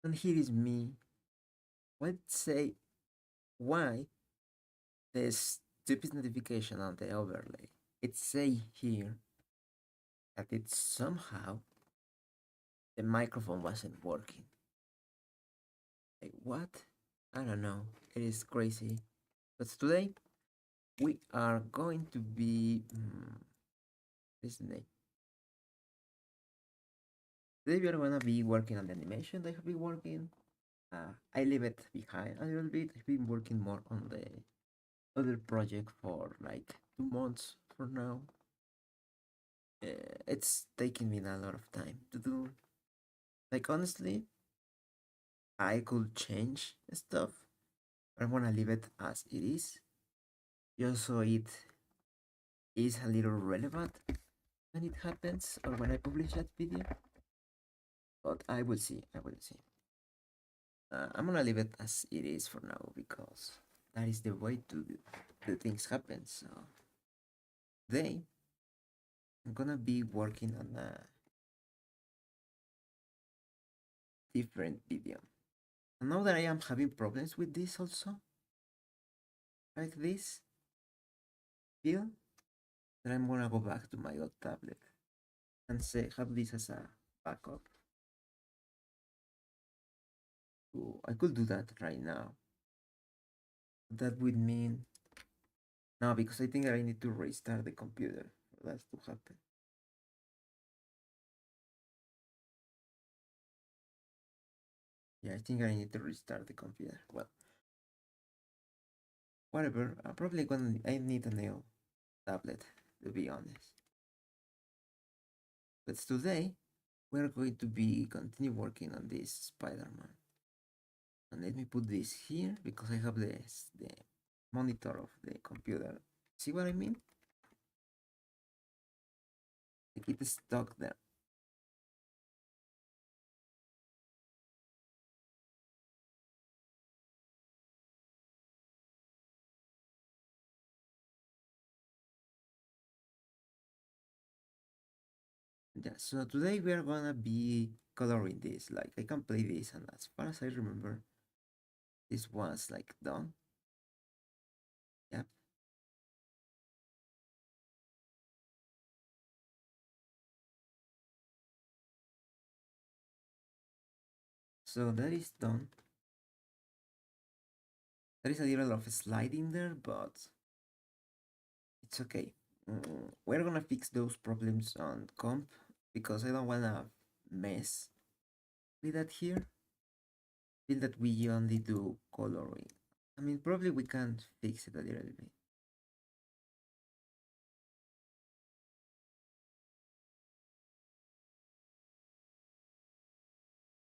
And here is me. Let's say why the stupid notification on the overlay. It say here that it somehow the microphone wasn't working. Like what? I don't know. It is crazy. But today we are going to be this is the name. Today we are gonna be working on the animation that I have been working. I leave it behind a little bit. I've been working more on the other project for like 2 months for now. It's taking me a lot of time to do. Like honestly, I could change stuff, but I'm gonna leave it as it is, just so it is a little relevant when it happens or when I publish that video. But I will see. I will see. I'm gonna leave it as it is for now because that is the way to do the things happen. So today I'm gonna be working on a different video. And now that I am having problems with this also, like this, feel that I'm gonna go back to my old tablet and say have this as a backup. So I could do that right now. That would mean no, because I think that I need to restart the computer for that to happen. Yeah, I think I need to restart the computer. Well, whatever. I'm probably gonna I need a new tablet to be honest. But today we're going to be continue working on this Spider-Man. And let me put this here because I have the monitor of the computer. See what I mean? Like it's stuck there. Yeah, so today we are gonna be coloring this. Like I can play this, and as far as I remember, this was like done. Yep. So that is done. There is a little of sliding there, but it's okay. We're gonna fix those problems on comp because I don't wanna mess with that here. Feel that we only do coloring. I mean, probably we can fix it a little bit.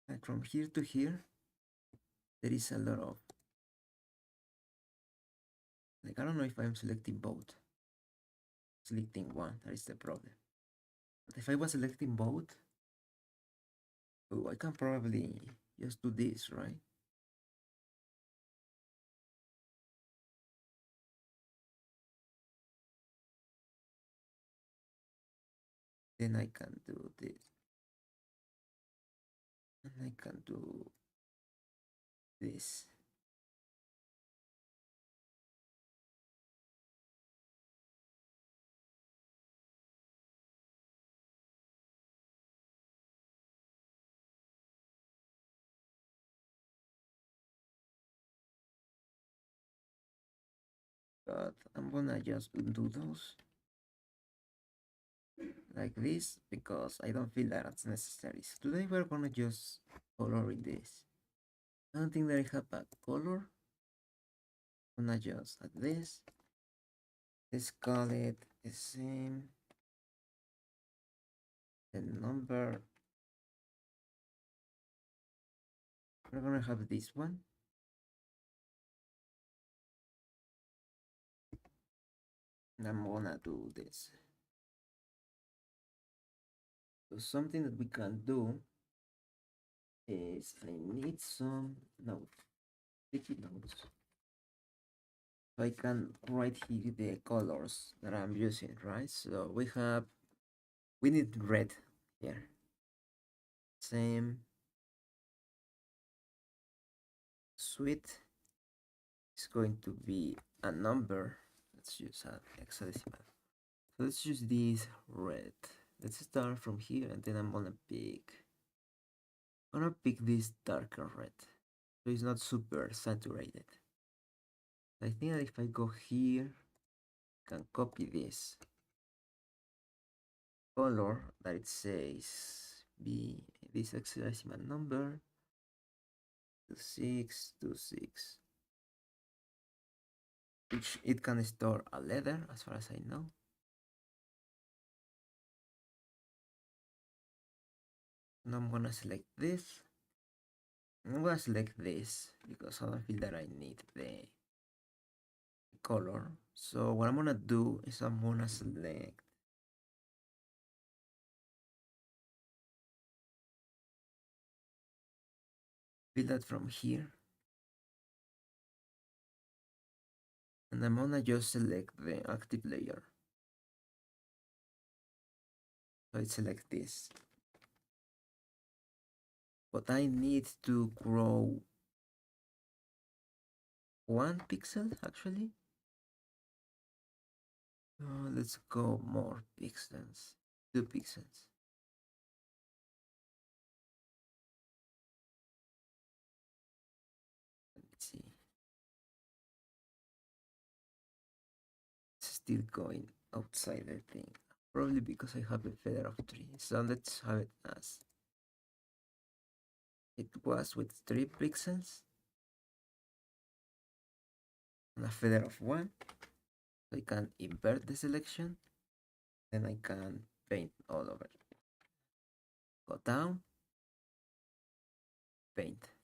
Like from here to here, there is a lot of like I don't know if I'm selecting both. Selecting one, that is the problem. But if I was selecting both, oh, I can probably just do this, right? Then I can do this. And I can do this. But I'm gonna just undo those like this because I don't feel that it's necessary. So today we're gonna just color in this. I don't think that I have a color. I'm gonna just add this. Let's call it the same. The number. We're gonna have this one. And I'm gonna do this. So something that we can do is I need some notes, sticky notes. So I can write here the colors that I'm using, right? So we need red here. Same width is going to be a number. Let's use an hexadecimal. So let's use this red. Let's start from here and then I'm gonna pick this darker red. So it's not super saturated. I think that if I go here, I can copy this color that it says be this hexadecimal number 2626, which it can store a letter as far as I know. Now I'm gonna select this. I'm gonna select this because I don't feel that I need the color. So what I'm gonna do is I'm gonna select fill that from here, and I'm gonna just select the active layer. So I select this. But I need to grow 1 pixel actually. Let's go more pixels, 2 pixels. Let's see. It's still going outside the thing. Probably because I have a feather of 3. So let's have it as it was with 3 pixels and a feather of 1. So I can invert the selection. Then I can paint all over. Go down, paint.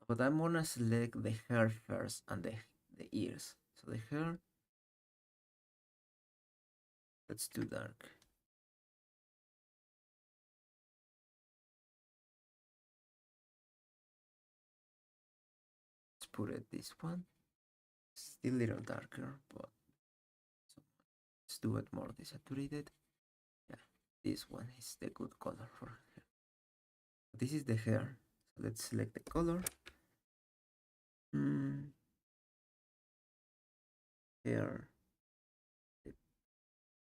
But I'm gonna select the hair first and the ears. So the hair, that's too dark. Let's put it this one. Still a little darker, but so let's do it more desaturated. Yeah, this one is the good color for hair. This is the hair. So let's select the color. Hair. The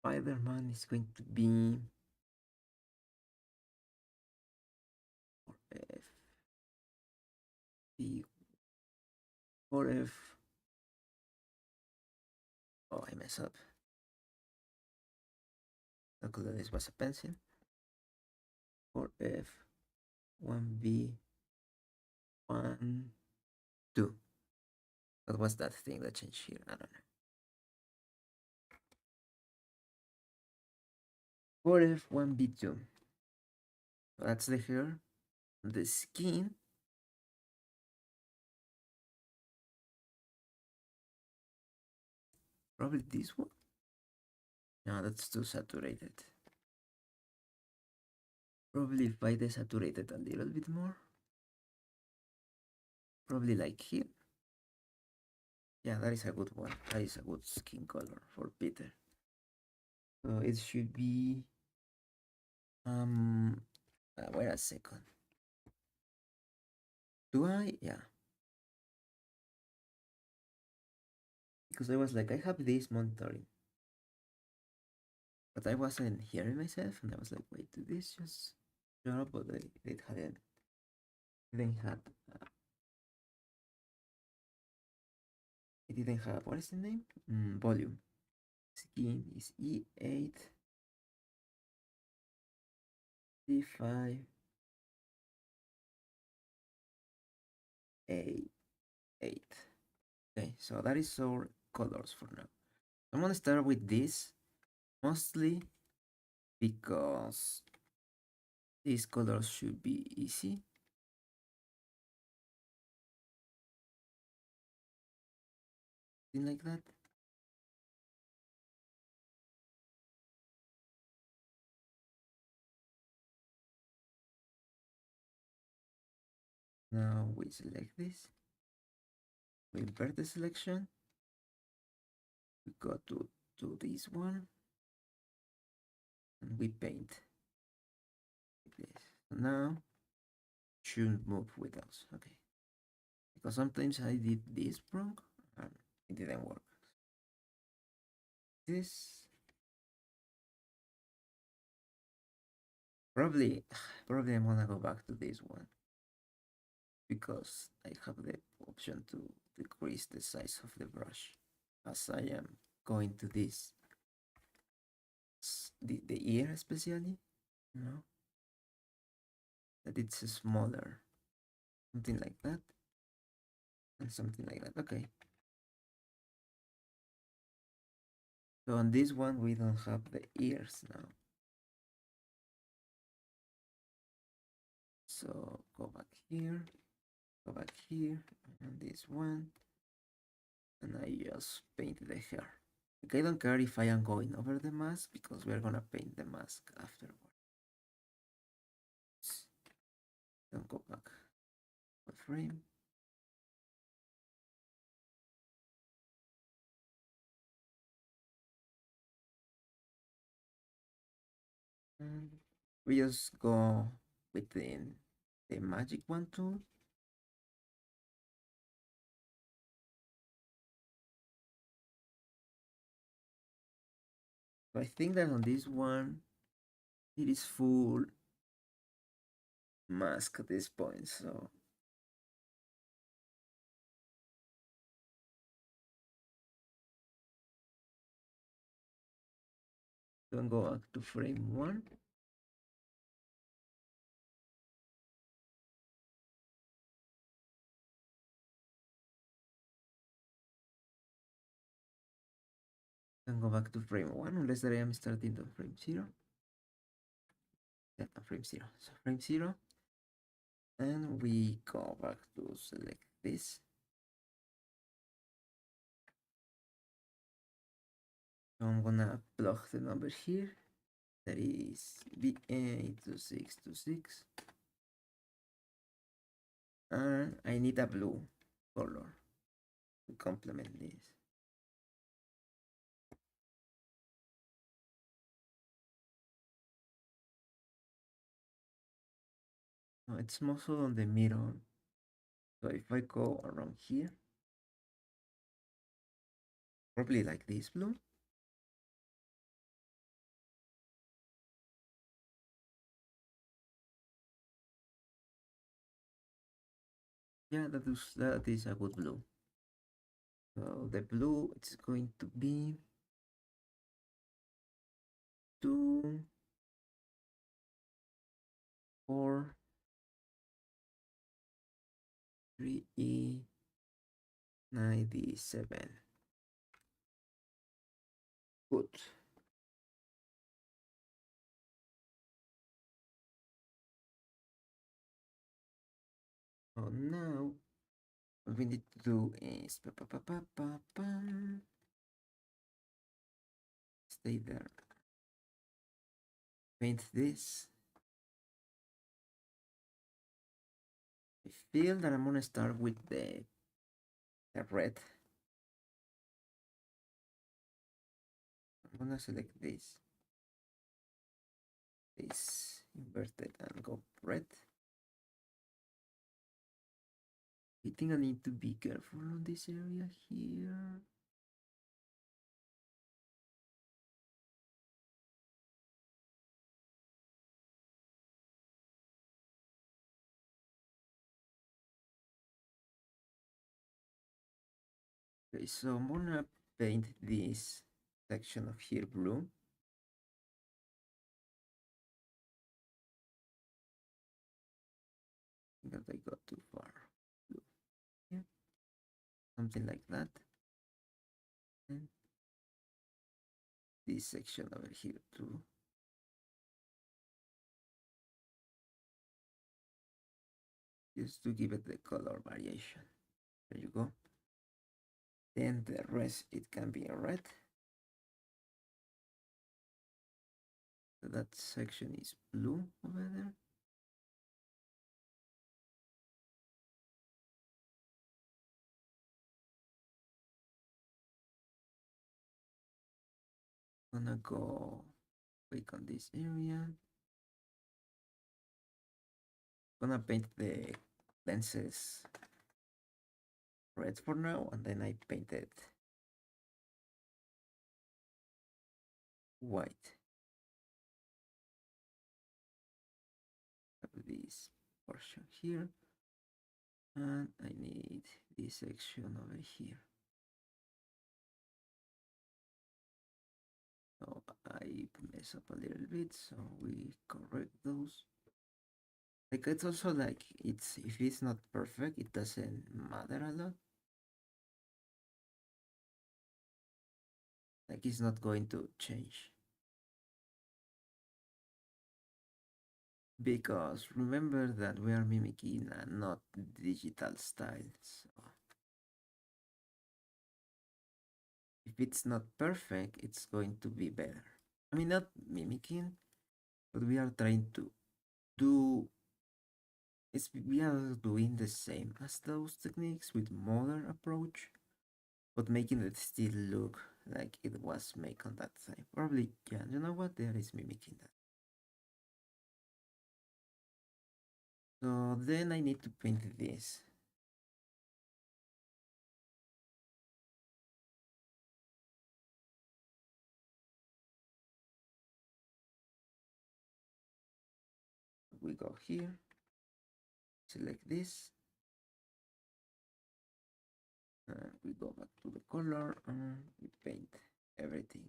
Spider-Man is going to be F B or F. Oh, I mess up. Luckily, this was a pencil. Or F 1B 1 2. What was that thing that changed here? I don't know. 4F1B2. That's the hair. The skin. Probably this one. No, that's too saturated. Probably if I desaturate it a little bit more. Probably like here. Yeah, that is a good one. That is a good skin color for Peter. So it should be wait a second. Do I? Yeah. Because I was like, I have this monitoring. But I wasn't hearing myself and I was like, wait, did this just shut up? But it hadn't didn't have it didn't have what is the name? Volume. Skin is E8 D5 A8. Okay, so that is our colors for now. I'm gonna start with this mostly because these colors should be easy. Thing like that. Now we select this. We invert the selection. We go to this one. and we paint like this. So now should move with us. Okay, because sometimes I did this wrong and it didn't work. This probably probably I'm gonna go back to this one because I have the option to decrease the size of the brush as I am going to this the ear especially, you know, that it's smaller, something like that, and something like that. Okay, so on this one we don't have the ears now, so go back here, go back here, and this one, and I just paint the hair. Okay, I don't care if I am going over the mask because we're gonna paint the mask afterwards. Don't go back a frame. And we just go within the magic one tool. So I think that on this one, it is full mask at this point. So don't go back to frame one. Don't go back to frame one unless I am starting to frame zero. Yeah, frame zero. So frame zero. And we go back to select this. So I'm gonna plug the number here. That is BA2626. And I need a blue color to complement this. No, it's also on the middle. So if I go around here, probably like this blue. Yeah, that is a good blue. So the blue it's going to be 2, 4, 3E 97. Good. So now what we need to do is stay there. Paint this. I feel that I'm gonna start with the red. I'm gonna select this inverted and go red. I think I need to be careful on this area here. Okay, so I'm gonna paint this section of here blue. I think that I got too far. Blue. Yeah, something like that. And this section over here too. Just to give it the color variation. There you go. Then the rest it can be red. So that section is blue over there. Gonna go Click on this area. Gonna paint the lenses red for now, and then I painted white. Have this portion here, and I need this section over here. So I mess up a little bit, so we correct those. Like it's also like it's if it's not perfect, it doesn't matter a lot. Like it's not going to change. Because remember that we are mimicking a not digital style. So if it's not perfect, it's going to be better. I mean, not mimicking, but we are trying to do. We are doing the same as those techniques with modern approach, but making it still look like it was made on that time. Probably, yeah. You know what? There is mimicking that. So then I need to paint this. We go here, select this, we go back to the color and we paint everything.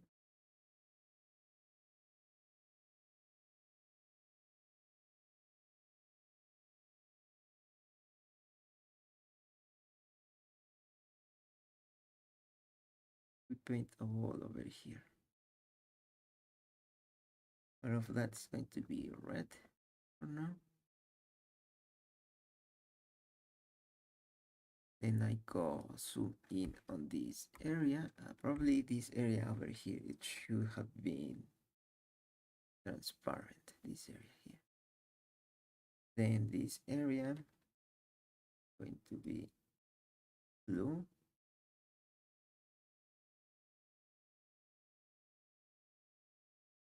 We paint a wall over here. Part of that's going to be red for now. Then I go zoom in on this area. Probably this area over here, it should have been transparent, this area here. Then this area going to be blue.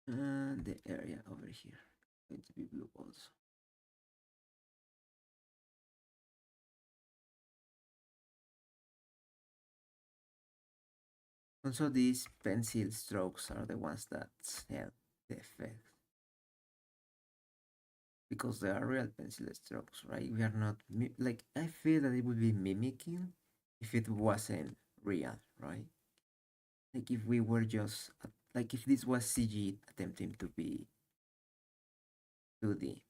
And the area over here going to be blue also. Also, these pencil strokes are the ones that help the effect. Because they are real pencil strokes, right? We are not, like, I feel that it would be mimicking if it wasn't real, right? Like, if we were just, like, if this was CG attempting to be 2D,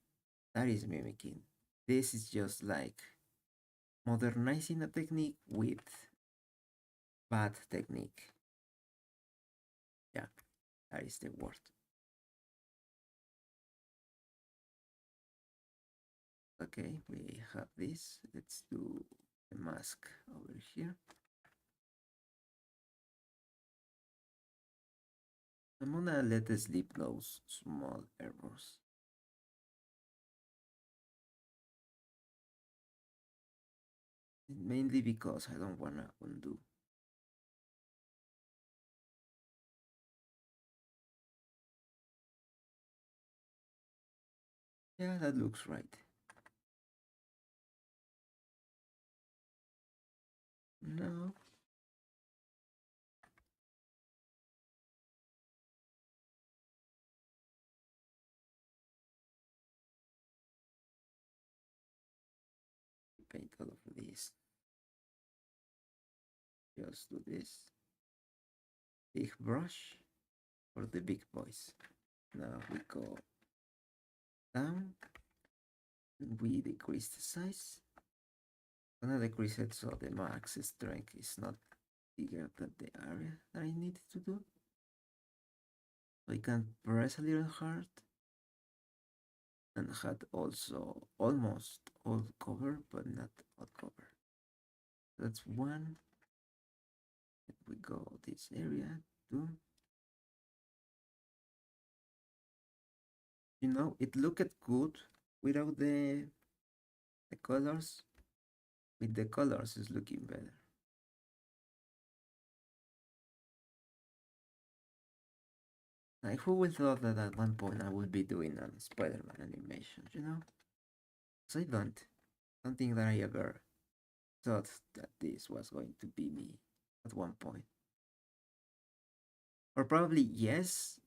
that is mimicking. This is just like modernizing a technique with bad technique. Yeah, that is the word. Okay, we have this. Let's do the mask over here. I'm gonna let the sleep those small errors. Mainly because I don't wanna undo. Yeah, that looks right. No. Paint all of this. Just do this. Big brush for the big boys. Now we go down. We decrease the size. I'm gonna decrease it so the max strength is not bigger than the area that I need to do. So I can press a little hard and had also almost all cover, but not all cover. That's one. We go this area, two. You know, it looked good without the colors. With the colors, it's looking better. Like, who would thought that at one point I would be doing a Spider-Man animation, you know? So I don't think that I ever thought that this was going to be me at one point. Or probably yes,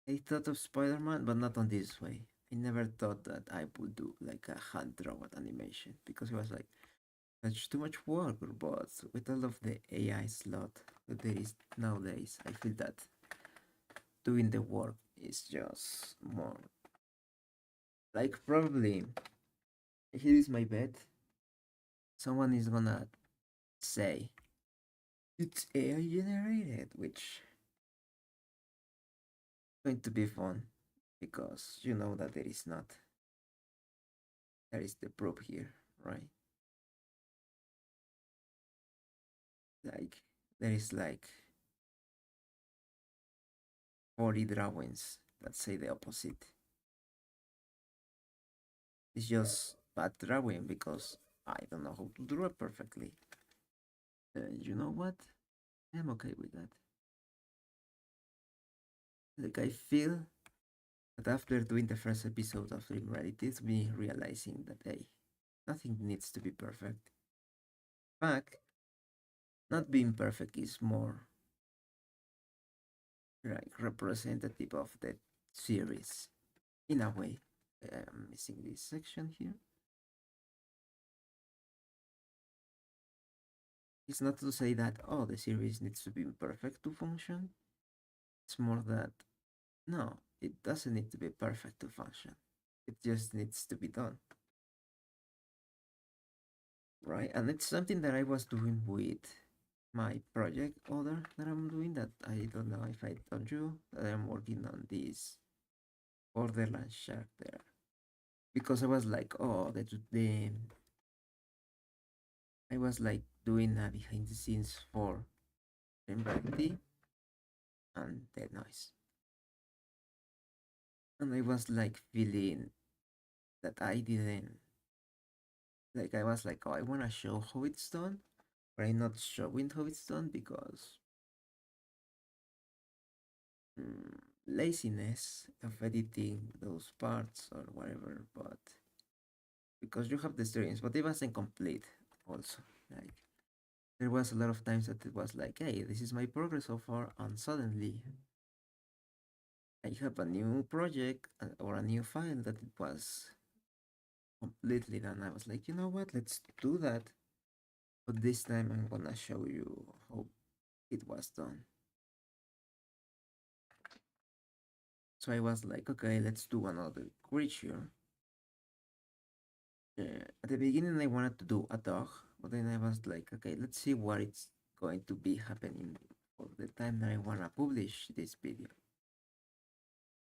I thought of Spider-Man, but not on this way. I never thought that I would do like a hand drawn animation because it was like that's too much work. But with all of the AI slot that there is nowadays, I feel that doing the work is just more like probably here is my bet. Someone is gonna say it's AI generated, which is going to be fun because you know that there is not. That is the proof here, right? Like there is like 40 drawings that say the opposite. It's just bad drawing because I don't know how to draw it perfectly. You know what? I'm okay with that. Like I feel that after doing the first episode of Dream Reality, it's me realizing that hey, nothing needs to be perfect. In fact, not being perfect is more like representative of the series in a way. I'm missing this section here. It's not to say that oh the series needs to be perfect to function. It's more that no, it doesn't need to be perfect to function. It just needs to be done. Right? And it's something that I was doing with my project other that I'm doing that I don't know if I told you that I'm working on this Borderland shark there. Because I was like, oh the I was like doing a behind the scenes for Reality and Dead Noise. And I was like feeling that I didn't like I was like, oh I wanna show how it's done, but I'm not showing how it's done because mm, laziness of editing those parts or whatever, but because you have the experience, but it wasn't complete also. Like there was a lot of times that it was like, hey, this is my progress so far, and suddenly I have a new project or a new file that it was completely done. I was like, you know what, let's do that. But this time I'm gonna show you how it was done. So I was like, okay, let's do another creature. At the beginning, I wanted to do a dog, but then I was like, okay, let's see what it's going to be happening for the time that I wanna publish this video.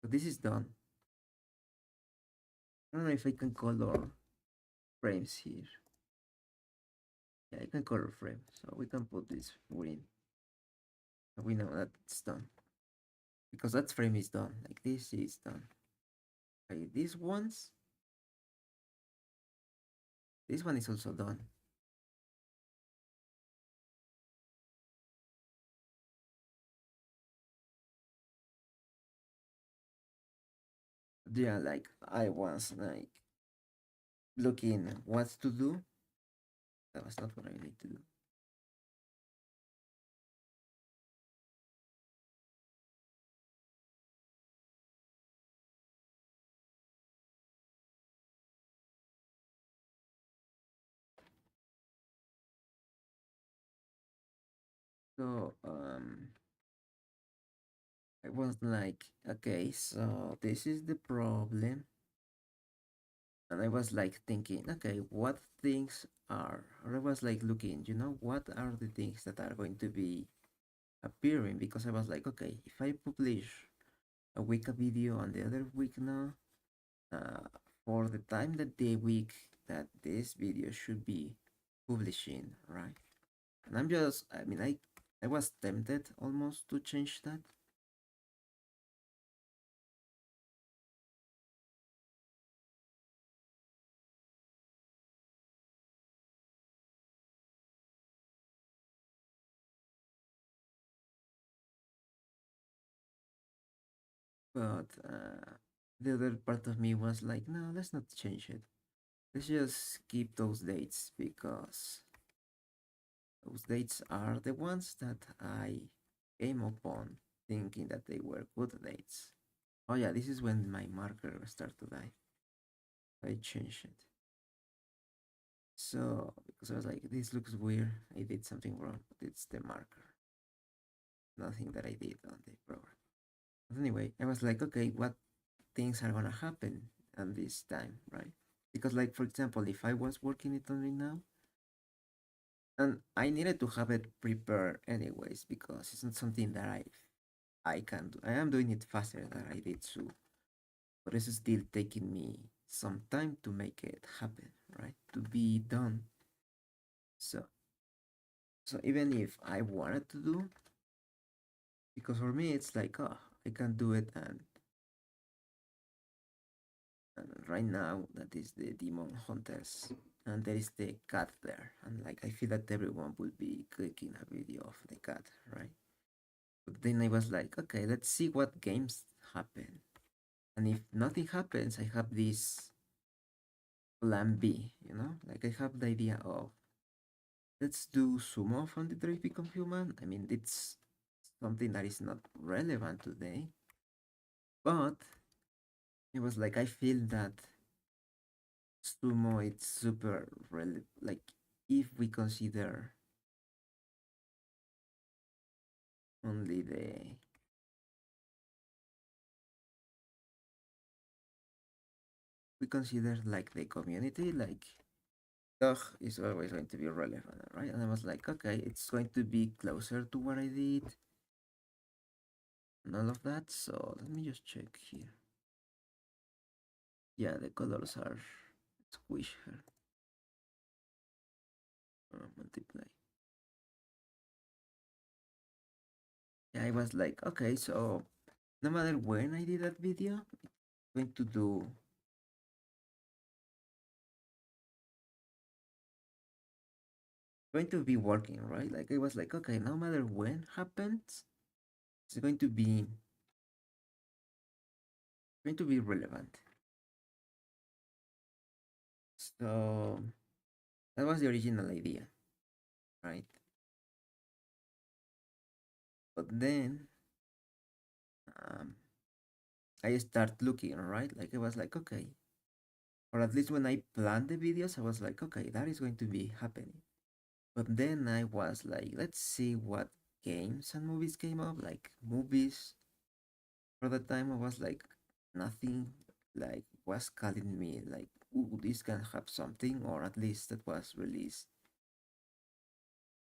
So this is done. I don't know if I can color frames here. Yeah, I can color frame, so we can put this green. So we know that it's done because that frame is done. Like this is done. Okay, this one is also done. Yeah, like I was like looking what to do. That was not what I need to do. So I was like, okay, so this is the problem. And I was like thinking, okay, what things are, or I was like looking, what are the things that are going to be appearing? Because I was like, okay, if I publish a week a video and the other week no, uh, for the time that the week that this video should be publishing, right? And I was tempted almost to change that. But the other part of me was like, no, let's not change it. Let's just keep those dates because those dates are the ones that I came upon thinking that they were good dates. Oh yeah, this is when my marker started to die. I changed it. So because I was like, this looks weird. I did something wrong, but it's the marker. Nothing that I did on the program. But anyway, I was like, okay, what things are gonna happen on this time, right? Because like for example, if I was working it on it now, and I needed to have it prepared anyways because it's not something that I can do. I am doing it faster than I did so, but it's still taking me some time to make it happen, right? To be done. So so even if I wanted to do, because for me it's like, oh, I can do it, and right now that is the demon hunters, and there is the cat there, and like I feel that everyone will be clicking a video of the cat, right? But then I was like, okay, let's see what games happen. And if nothing happens, I have this plan B, you know? Like I have the idea of let's do sumo from Detroit Become Human. I mean, it's something that is not relevant today, but it was like I feel that sumo it's super relevant. Like if we consider only we consider like the community, like dog is always going to be relevant, right? And I was like, okay, it's going to be closer to what I did and all of that. So let me just check here. Yeah, the colors are squished. Multiply. Yeah, I was like, okay, so no matter when I did that video, it's going to do, going to be working, right? Like I was like, okay, no matter when happens, it's going to be relevant. So that was the original idea, right? But then um, I start looking, right? Like I was like, okay, or at least when I planned the videos, I was like, okay, that is going to be happening. But then I was like, let's see what games and movies came up. Like movies for the time, I was like, nothing like was calling me like, ooh, this can have something, or at least that was released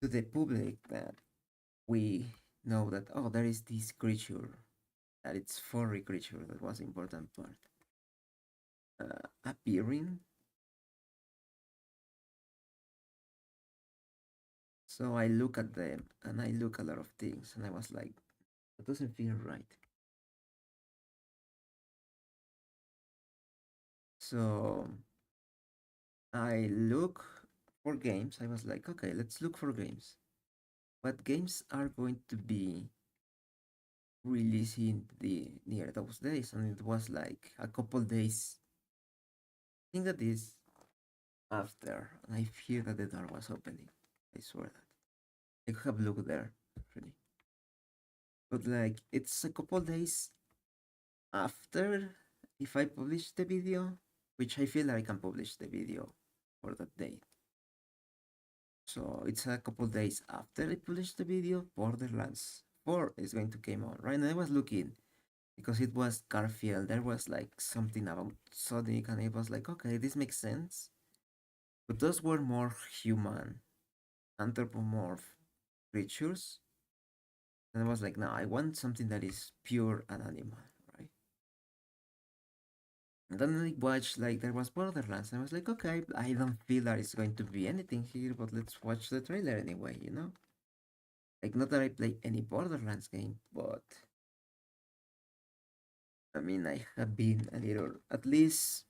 to the public that we know that oh, there is this creature, that it's furry creature that was important part appearing. So I look at them and I look a lot of things, and I was like, that doesn't feel right. So I look for games. I was like, okay, let's look for games. What games are going to be releasing the near those days? And it was like a couple days. I think that is after. And I fear that the door was opening. I swear that. I could have looked there, really. But like it's a couple days after if I publish the video, which I feel like I can publish the video for that day. So it's a couple days after I published the video, Borderlands 4 is going to come on, right? And I was looking because it was Garfield. There was like something about Sonic, and it was like, okay, this makes sense. But those were more human, anthropomorph creatures. And I was like, no, I want something that is pure and animal, right? And then I watched like there was Borderlands, and I was like, okay, I don't feel that it's going to be anything here, but let's watch the trailer anyway, you know? Like not that I play any Borderlands game, but I mean I have been a little at least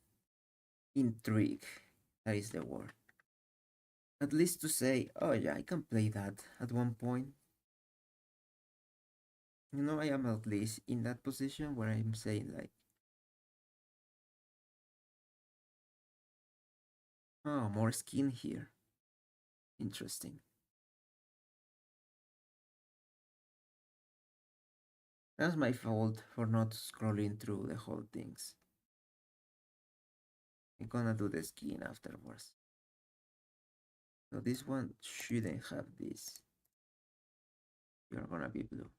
intrigued. That is the word. At least to say, oh yeah, I can play that at one point. I am at least in that position where I'm saying like, oh, more skin here. Interesting. That's my fault for not scrolling through the whole things. I'm gonna do the skin afterwards. So this one shouldn't have this. You're gonna be blue.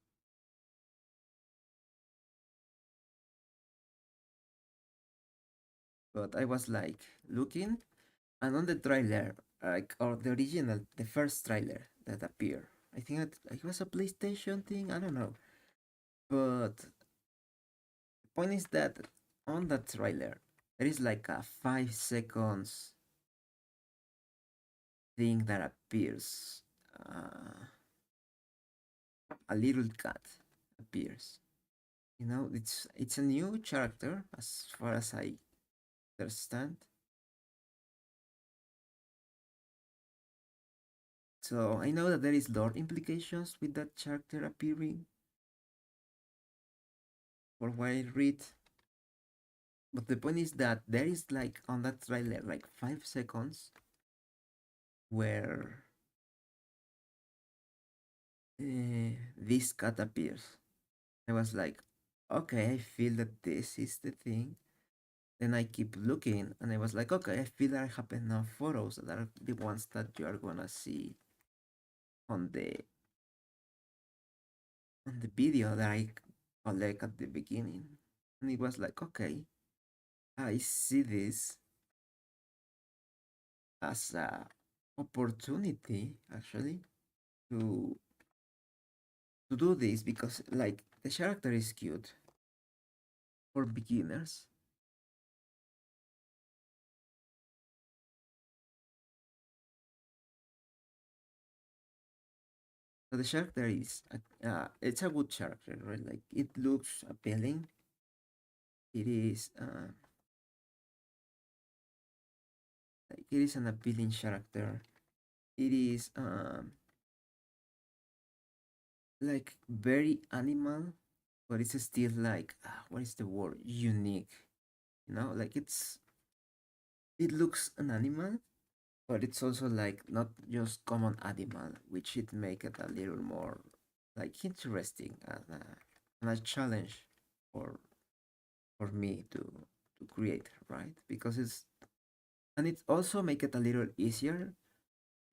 But I was like looking, and on the trailer, like or the original, the first trailer that appeared, I think it was a PlayStation thing. I don't know, but the point is that on that trailer, there is like a 5 seconds thing that appears. A little cat appears. It's a new character as far as I understand. So I know that there is lore implications with that character appearing, for what I read. But the point is that there is like on that trailer like 5 seconds where this cat appears. I was like, okay, I feel that this is the thing. Then I keep looking and I was like, okay, I feel that I have enough photos that are the ones that you are gonna see on the video that I collect at the beginning. And it was like, okay, I see this as a opportunity actually to do this because like the character is cute for beginners. So the character is it's a good character, right? Like it looks appealing. It is like it is an appealing character. It is like very animal, but it's still like what is the word? Unique. Like it looks an animal, but it's also like not just common animal, which it make it a little more like interesting and a challenge for me to create, right? Because it's and it also make it a little easier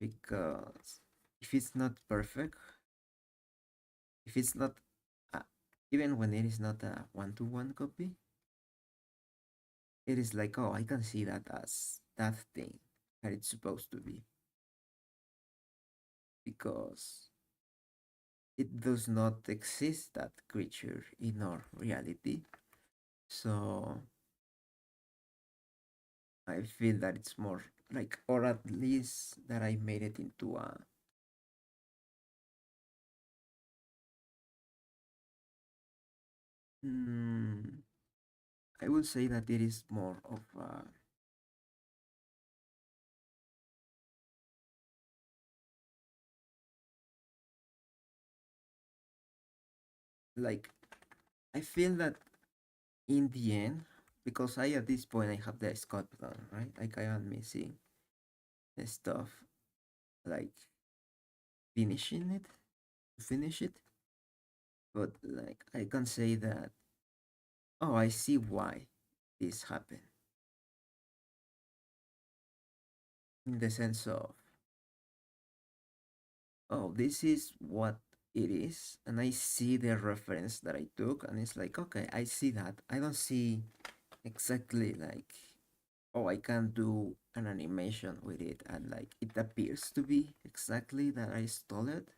because if it's not perfect, if it's not uh, even when it is not a one-to-one copy, it is like, oh, I can see that as that thing that it's supposed to be because it does not exist that creature in our reality. So I feel that it's more like, or at least that I made it into a mm, I would say that it is more of a, like I feel that in the end, because I at this point I have the scope done, right? Like I am missing the stuff, like finishing it, to finish it. But like I can say that, oh, I see why this happened in the sense of, oh, this is what it is, and I see the reference that I took, and it's like, okay, I see that. I don't see exactly like, oh, I can do an animation with it, and like it appears to be exactly that I stole it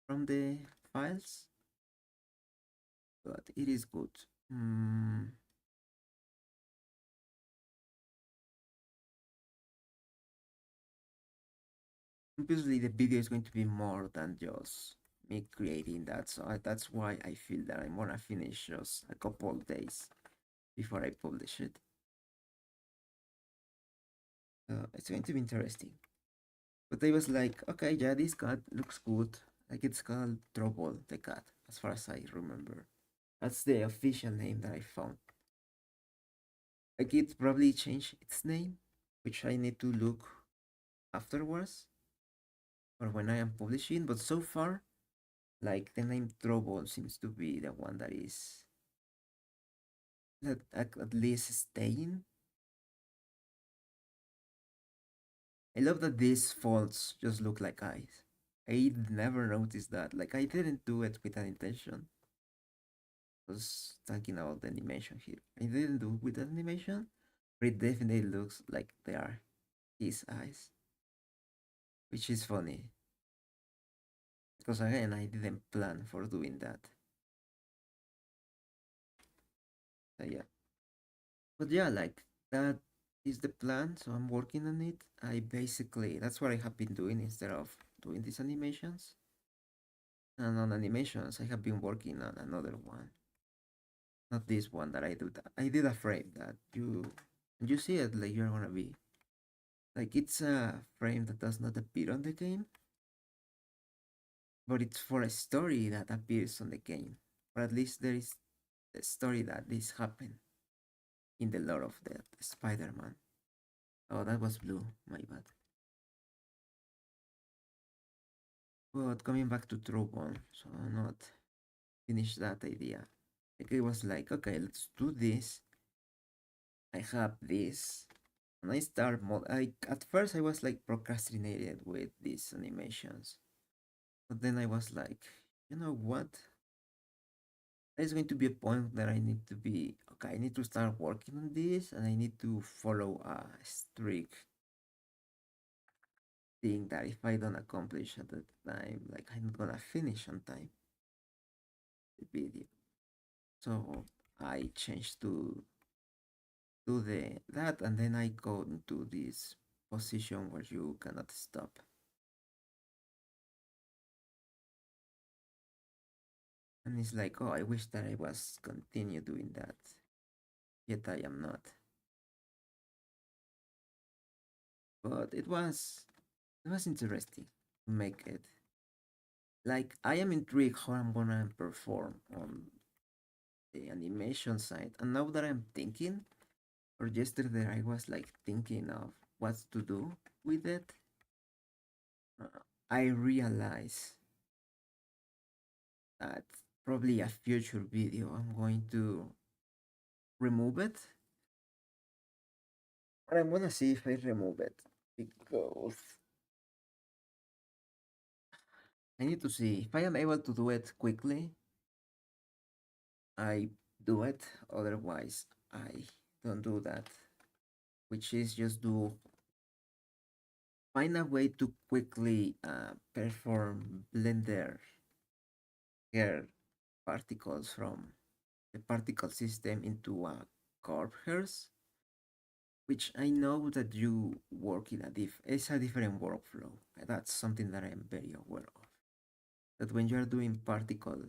from the files, but it is good. Mm, Obviously, the video is going to be more than just me creating that, so that's why I feel that I'm gonna finish just a couple of days before I publish it. It's going to be interesting. But I was like, okay, yeah, this card looks good. Like it's called Trouble the cat, as far as I remember. That's the official name that I found. Like it probably changed its name, which I need to look afterwards or when I am publishing. But so far, like the name Trouble seems to be the one that is at least staying. I love that these folds just look like eyes. I never noticed that. Like I didn't do it with an intention. I was thinking about the animation here. I didn't do it with an animation, but it definitely looks like they are his eyes, which is funny because again I didn't plan for doing that. So yeah, but yeah, like that is the plan. So I'm working on it. I basically that's what I have been doing instead of doing these animations. And on animations, I have been working on another one. Not this one that I do. That I did a frame that you see it like you're gonna be like it's a frame that does not appear on the game, but it's for a story that appears on the game. Or at least there is a story that this happened in the lore of the Spider-Man. Oh, that was blue. My bad. But coming back to Troubone, so not finish that idea. Like it was like, okay, let's do this. I have this. And I start I at first I was like procrastinated with these animations. But then I was like, you know what? There's going to be a point that I need to be okay, I need to start working on this and I need to follow a strict thing that if I don't accomplish at the time, like I'm not gonna finish on time the video. So I changed to do the that and then I go into this position where you cannot stop. And it's like, oh, I wish that I was continue doing that. Yet I am not. But it was interesting to make it. Like I am intrigued how I'm gonna perform on the animation side. And now that I'm thinking, or yesterday I was like thinking of what to do with it, I realize that probably a future video I'm going to remove it. But I'm gonna see if I remove it because I need to see if I am able to do it quickly. I do it. Otherwise, I don't do that. Which is just do find a way to quickly perform blender hair particles from the particle system into a curve hairs, which I know that you work in it's a different workflow. That's something that I am very aware of. That when you are doing particle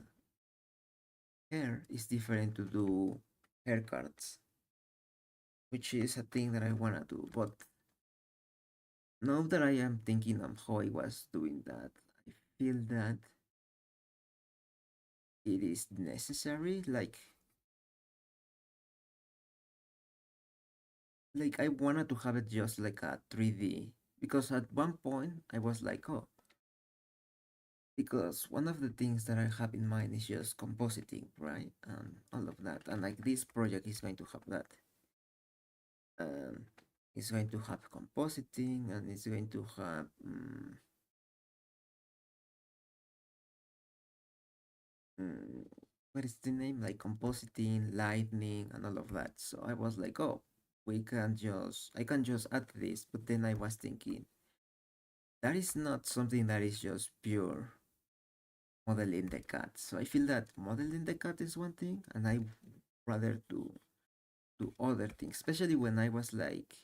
hair, it's different to do haircuts, which is a thing that I wanna do. But now that I am thinking of how I was doing that, I feel that it is necessary. Like I wanted to have it just like a 3D because at one point I was like, oh, because one of the things that I have in mind is just compositing, right? And all of that. And like this project is going to have that. Um, it's going to have compositing and it's going to have mm, what is the name? Like compositing, lightning, and all of that. So I was like, oh, I can just add this. But then I was thinking, that is not something that is just pure modeling the cat. So I feel that modeling the cat is one thing, and I rather do other things, especially when I was like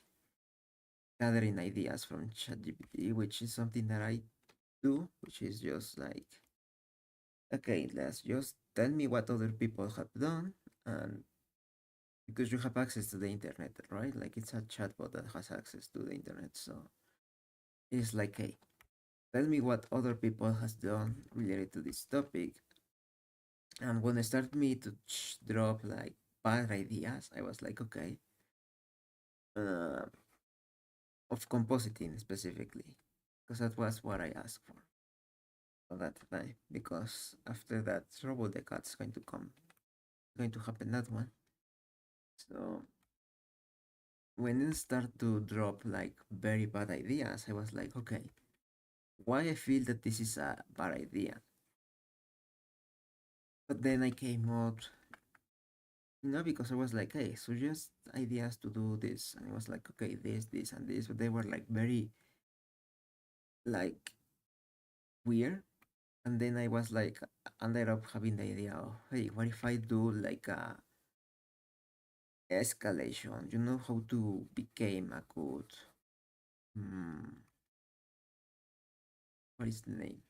gathering ideas from ChatGPT, which is something that I do, which is just like, okay, let's just tell me what other people have done, and because you have access to the internet, right? Like it's a chatbot that has access to the internet, so it's like, hey, tell me what other people has done related to this topic. And when it started me to drop like bad ideas, I was like, okay, uh, of compositing specifically, because that was what I asked for that time. Because after that, Trouble the Cat's going to come, going to happen that one. So when it started to drop like very bad ideas, I was like, okay, why I feel that this is a bad idea? But then I came out, because I was like, hey, suggest ideas to do this, and it was like, okay, this, and this, but they were like very like weird. And then I was like, ended up having the idea of, hey, what if I do like a escalation? You know how to become a good, hmm, what is the name?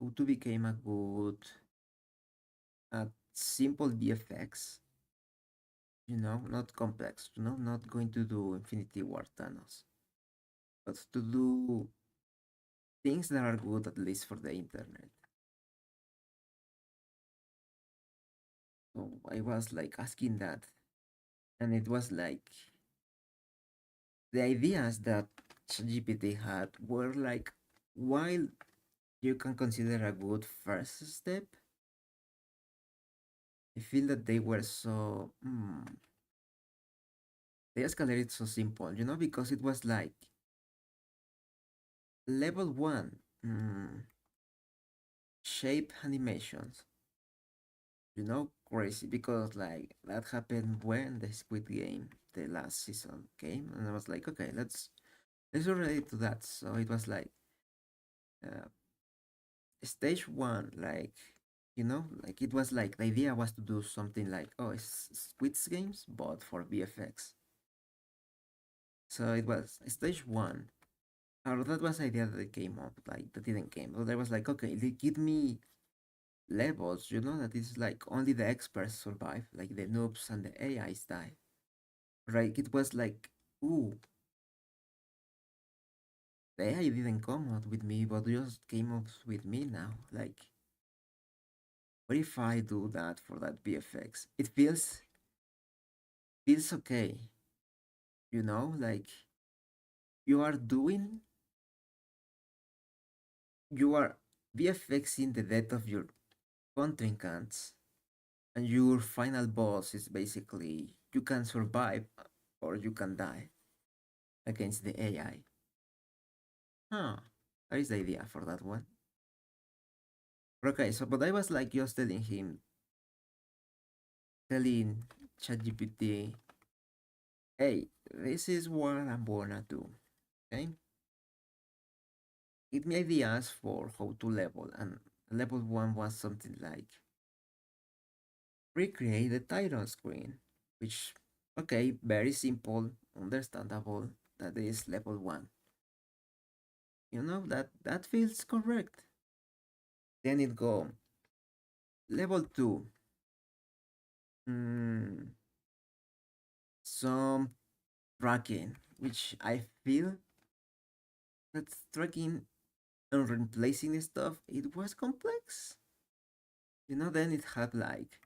How to become a good, simple VFX. Not complex. Not going to do Infinity War Thanos, but to do things that are good at least for the internet. So I was like asking that, and it was like the ideas that ChatGPT had were like, while you can consider a good first step, I feel that they were so they escalated so simple, because it was like level one, shape animations, crazy, because like that happened when the Squid Game, the last season came, and I was like, okay, let's relate to that. So it was like uh, stage one, like like it was like the idea was to do something like, oh, it's Squid Games but for VFX. So it was stage one. Or that was the idea that came up, like that didn't came. But I was like, okay, they give me levels, that is like only the experts survive, like the noobs and the AIs die. Right? It was like, ooh, the AI didn't come out with me, but just came up with me now. Like, what if I do that for that VFX? It feels okay, like you are doing, you are VFXing the death of your contrincants, and your final boss is basically you can survive or you can die against the AI. Huh. That is the idea for that one. Okay, so but I was like just telling ChatGPT, hey, this is what I'm gonna do. Okay? Give me ideas for how to level, and level one was something like recreate the title screen, which okay, very simple, understandable. That is level one. That feels correct. Then it go level two. Mm, some tracking, which I feel that tracking and replacing stuff, it was complex. Then it had like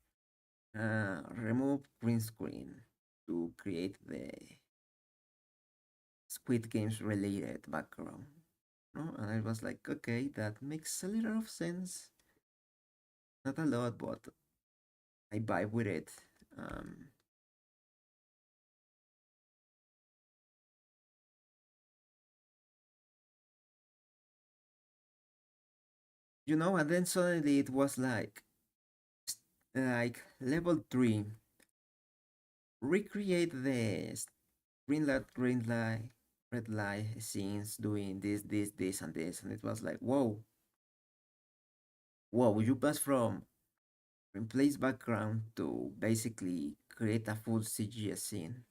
remove green screen to create the Squid Games related background. And I was like, okay, that makes a little of sense. Not a lot, but I vibe with it. Um, and then suddenly it was like level three, recreate the green light, red light scenes doing this, and this, and it was like, whoa, you pass from replace background to basically create a full CGS scene.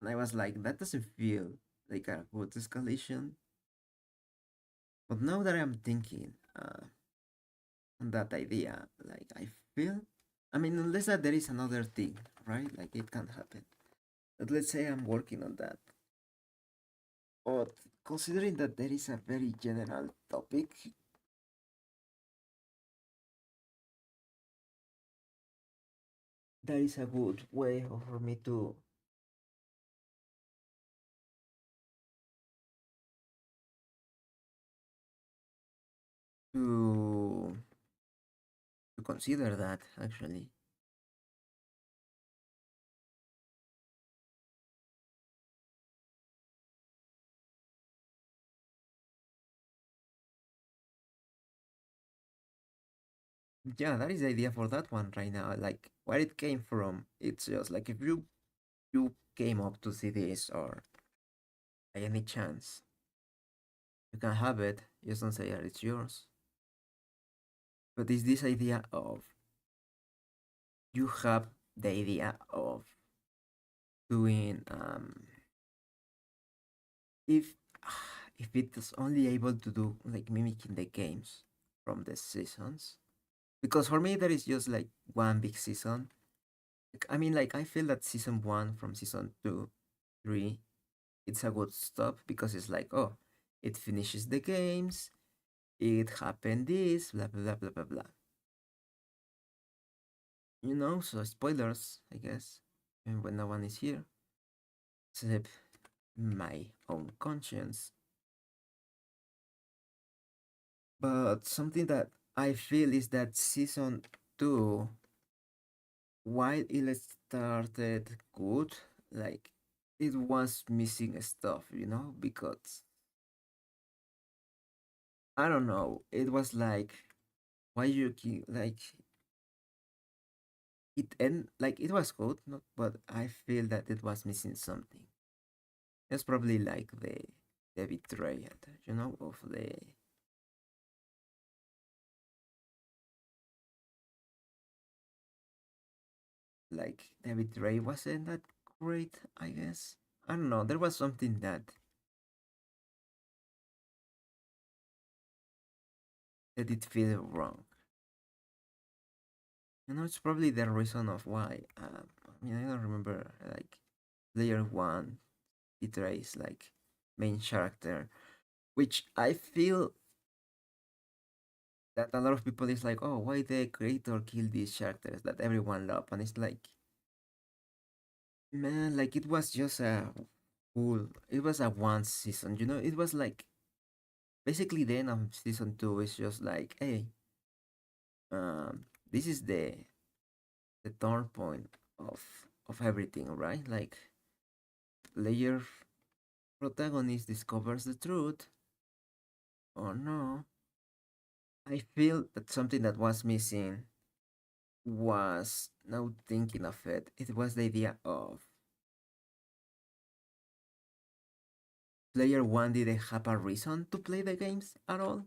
And I was like, that doesn't feel like a good escalation. But now that I'm thinking on that idea, like I feel, I mean, unless that there is another thing, right? Like it can happen. But let's say I'm working on that. But considering that there is a very general topic, that is a good way for me to to consider that actually. Yeah, that is the idea for that one right now. Like where it came from. It's just like if you came up to see this or by any chance, you can have it. Just don't say that it's yours. But it's this idea of you have the idea of doing if if it's only able to do like mimicking the games from the seasons. Because for me that is just like one big season. Like, I mean like I feel that season one from season two, three, it's a good stop because it's like, oh, it finishes the games, it happened this, blah blah blah blah blah blah. You know, so spoilers, I guess. And when no one is here, except my own conscience. But something that I feel is that season two, while it started good, like it was missing stuff, because I don't know, it was like why you keep like it was good, no, but I feel that it was missing something. It's probably like the betrayal, of the betrayal wasn't that great, I guess. I don't know. There was something that did feel wrong. It's probably the reason of why. I mean, I don't remember like player one betrays like main character, which I feel that a lot of people is like, oh, why the creator killed these characters that everyone love, and it's like, man, like it was just it was a one season, it was like basically the end of season two is just like, hey, this is the turn point of everything, right? Like player protagonist discovers the truth. Oh no. I feel that something that was missing was now thinking of it. It was the idea of player one didn't have a reason to play the games at all.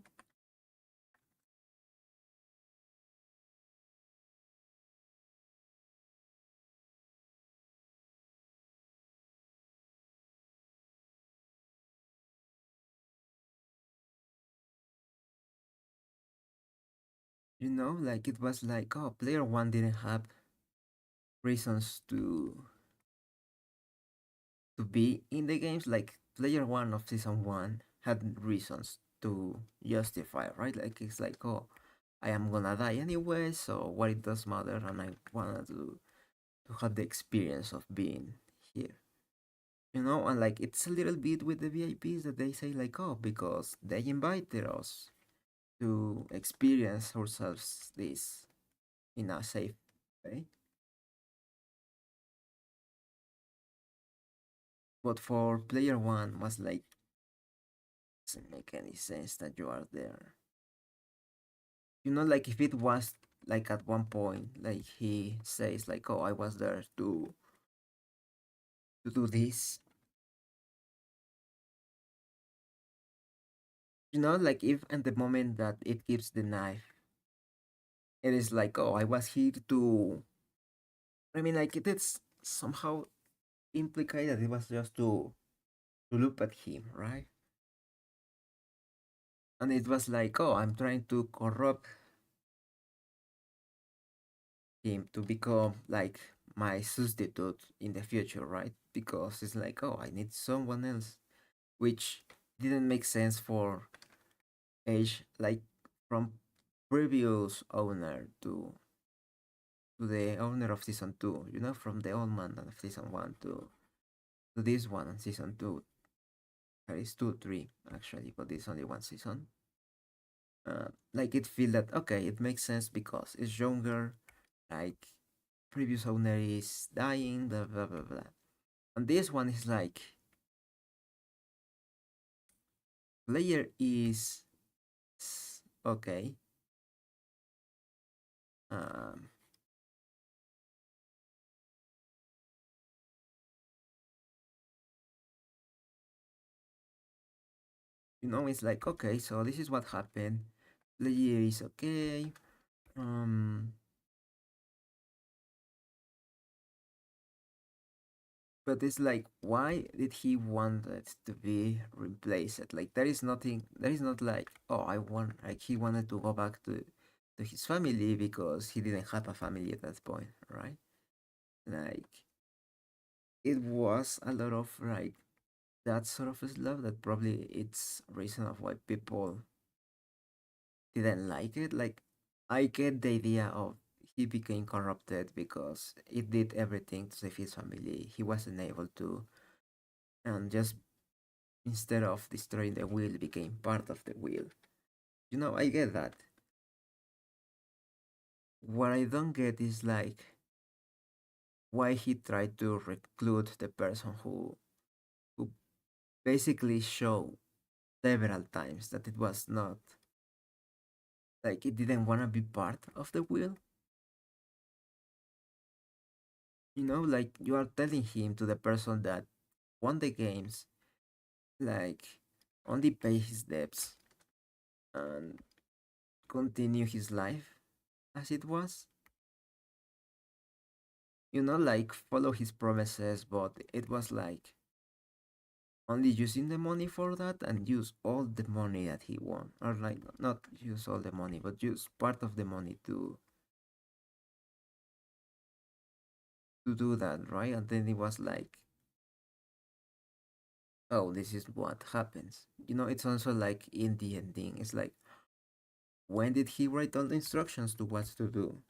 Like it was like, oh, player one didn't have reasons to be in the games. Like player one of season one had reasons to justify, right? Like it's like, oh, I am gonna die anyway, so what it does matter, and I wanna to have the experience of being here. And like it's a little bit with the VIPs that they say like, oh, because they invited us to experience ourselves this in a safe way. But for player one was like doesn't make any sense that you are there. Like if it was like at one point, like he says like, oh, I was there to do this. Like if at the moment that it gives the knife, it is like, oh, I was here to. I mean, like it is somehow implicated. It was just to look at him, right? And it was like, oh, I'm trying to corrupt him to become like my substitute in the future, right? Because it's like, oh, I need someone else which didn't make sense for age like from previous owner to the owner of season two, from the old man of season one to this one on season two. There is two, three actually, but it's only one season. Like it feel that okay, it makes sense because it's younger, like previous owner is dying, blah blah blah blah. And this one is like player is okay. Um, it's like okay, so this is what happened. Player is okay. Um, but it's like, why did he want it to be replaced? Like, there is nothing. There is not like, oh, I want. Like, he wanted to go back to his family because he didn't have a family at that point, right? Like, it was a lot of like that sort of love that probably it's reason of why people didn't like it. Like, I get the idea of he became corrupted because it did everything to save his family. He wasn't able to, and just instead of destroying the wheel, became part of the wheel. I get that. What I don't get is like why he tried to recruit the person who basically showed several times that it was not like it didn't want to be part of the wheel. Like you are telling him to the person that won the games, like only pay his debts and continue his life as it was. Like follow his promises, but it was like only using the money for that and use all the money that he won, or like not use all the money but use part of the money to do that, right? And then it was like, oh, this is what happens. It's also like in the ending, it's like, when did he write all the instructions to what to do?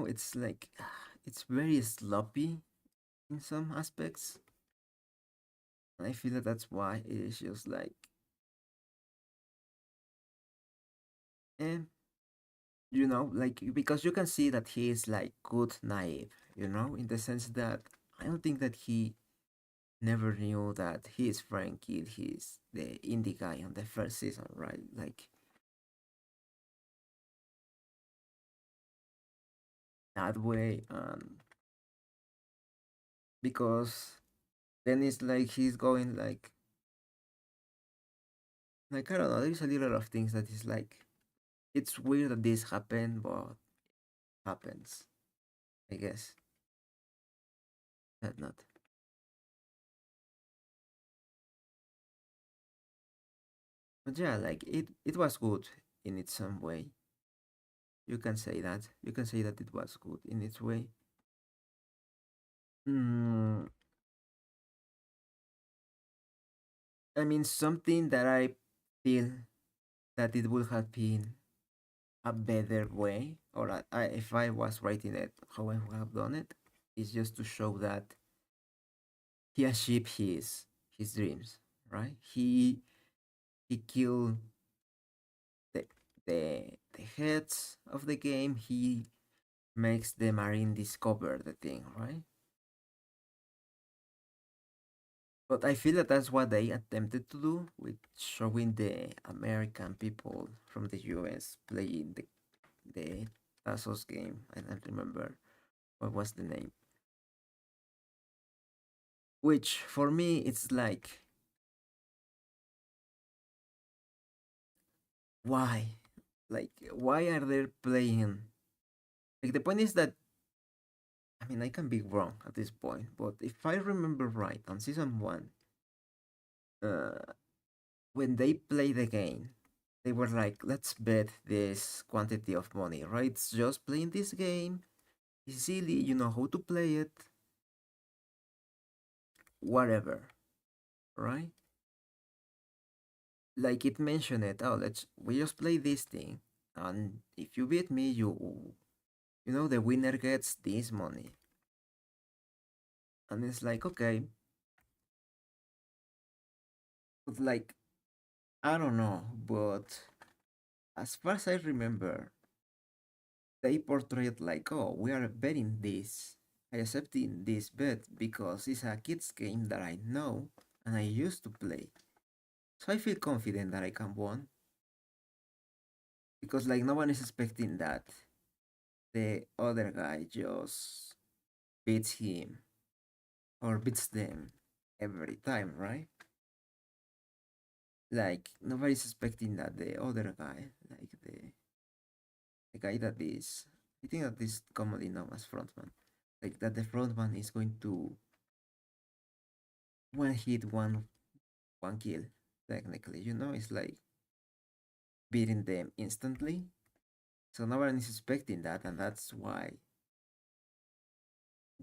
It's like it's very sloppy in some aspects, and I feel that that's why it is just like, eh, like because you can see that he is like good naive, in the sense that I don't think that he never knew that he is Frankie, he's the indie guy on the first season, right? Like that way, because then it's like he's going like I don't know. There's a little of things that is like it's weird that this happened, but happens. I guess that not. But yeah, like it was good in its own way. You can say that. You can say that it was good in its way. Mm, I mean, something that I feel that it would have been a better way, or if I was writing it, how I would have done it, is just to show that he achieved his dreams, right? He killed the the heads of the game. He makes the marine discover the thing, right? But I feel that that's what they attempted to do with showing the American people from the US playing the Tassos game. I don't remember what was the name. Which for me it's like, why? Like why are they playing? Like the point is that, I mean, I can be wrong at this point, but if I remember right, on season one, uh, when they play the game, They were like, let's bet this quantity of money, right? It's just playing this game. It's silly, you know how to play it, whatever, right? Like it mentioned it, oh, we just play this thing. And if you beat me, you know, the winner gets this money. And it's like, okay, but like, I don't know, but as far as I remember, they portrayed like, oh, we are betting this. I accepting this bet because it's a kids game that I know and I used to play. So I feel confident that I can win because like no one is expecting that the other guy just beats him or beats them every time, right? Like nobody's expecting that the other guy, like the guy that is, I think that is commonly known as frontman, like that the frontman is going to one hit one kill. Technically, you know, it's like beating them instantly. So no one is expecting that, and that's why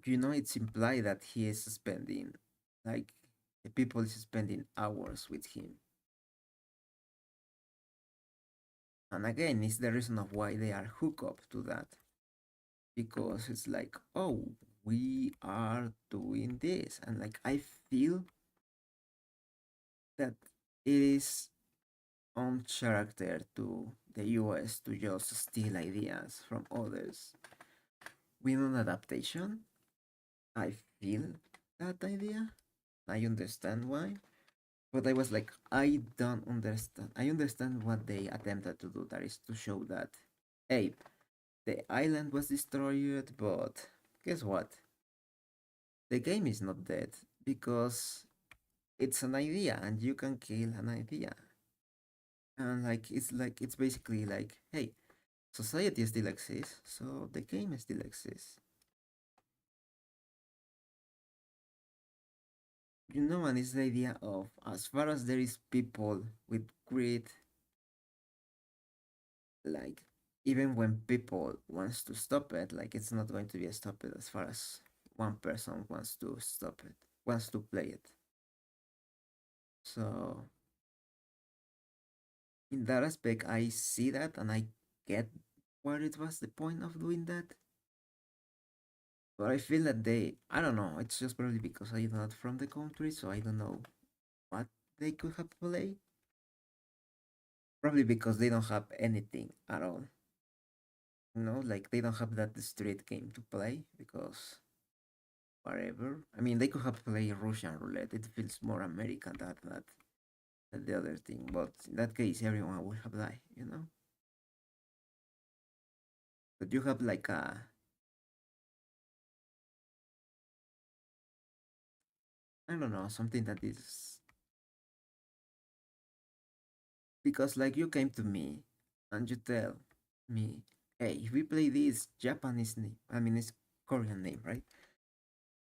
you know it's implied that he is spending like the people is spending hours with him. And again, it's the reason of why they are hooked up to that. Because it's like, oh, we are doing this. And like I feel that it is on character to the US to just steal ideas from others. We know adaptation. I feel that idea. I understand why. But I was like, I don't understand. I understand what they attempted to do. That is to show that, hey, the island was destroyed, but guess what? The game is not dead because it's an idea and you can kill an idea. And like it's basically like, hey, society still exists, so the game still exists. You know, and it's the idea of as far as there is people with greed, like even when people wants to stop it, like it's not going to be stopped as far as one person wants to stop it, wants to play it. So in that aspect, I see that and I get what it was the point of doing that. But I feel that I don't know, it's just probably because I'm not from the country, so I don't know what they could have played. Probably because they don't have anything at all. You know, like they don't have that street game to play because whatever. I mean, they could have played Russian roulette. It feels more American than the other thing. But in that case, everyone would have died, you know? But you have like I don't know, something that is because like you came to me and you tell me, hey, if we play this Japanese name, I mean it's Korean name, right?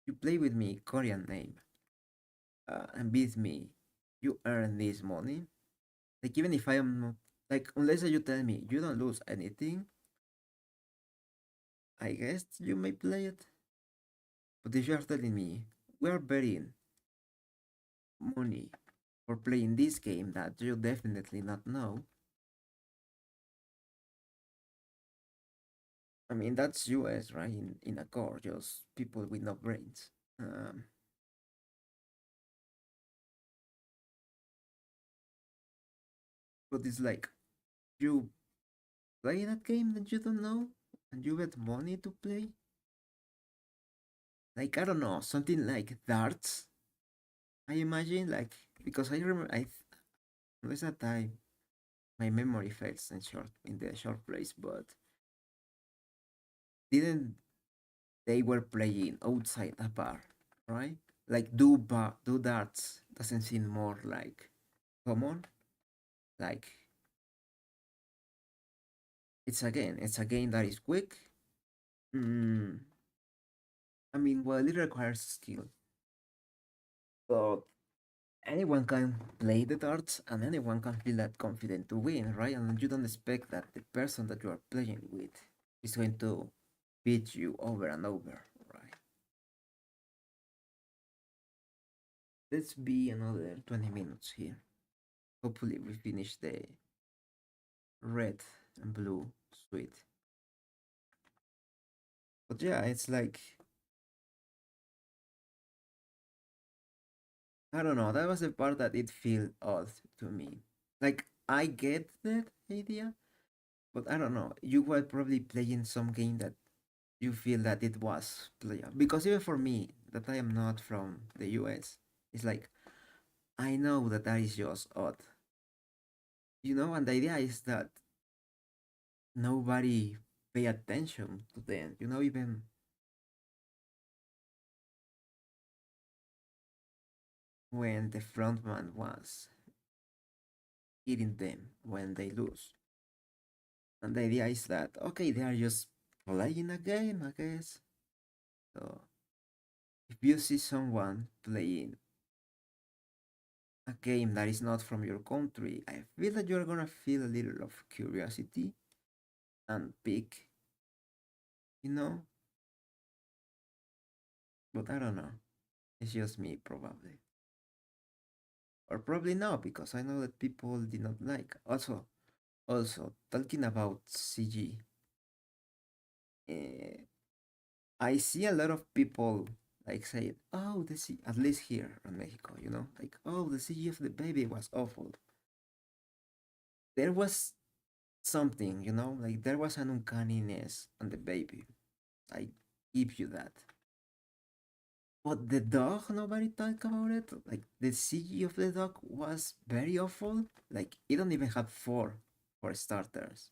You play with me Korean name and beat me, you earn this money. Like even if I am not like unless you tell me you don't lose anything, I guess you may play it. But if you are telling me we are betting money for playing this game that you definitely not know, I mean that's US, right? In a core, just people with no brains. Um, but it's like you play that game that you don't know and you get money to play. Like I don't know, something like darts. I imagine like because I remember there's a time my memory fails in the short place, but didn't they were playing outside a bar, right? Like do darts doesn't seem more like common. Like it's a game that is quick. Mm, I mean, well, it requires skill, but anyone can play the darts and anyone can feel that confident to win, right? And you don't expect that the person that you are playing with is going to beat you over and over, right? Let's be another 20 minutes here. Hopefully, we finish the red and blue suite. But yeah, it's like, I don't know, that was the part that it felt odd to me. Like, I get that idea, but I don't know. You were probably playing some game that you feel that it was playable. Because even for me, that I am not from the US, it's like, I know that that is just odd. And the idea is that nobody pay attention to them. Even when the frontman was hitting them when they lose. And the idea is that, okay, they are just playing a game, I guess. So if you see someone playing a game that is not from your country, I feel that you're gonna feel a little of curiosity and pick, you know? But I don't know. It's just me, probably. Or probably not, because I know that people did not like. Also, talking about CG, I see a lot of people like saying, "Oh, at least here in Mexico, like, oh, the CG of the baby was awful." There was something, like there was an uncanniness on the baby. I give you that. But the dog, nobody talk about it. Like the CG of the dog was very awful. Like it don't even have four for starters.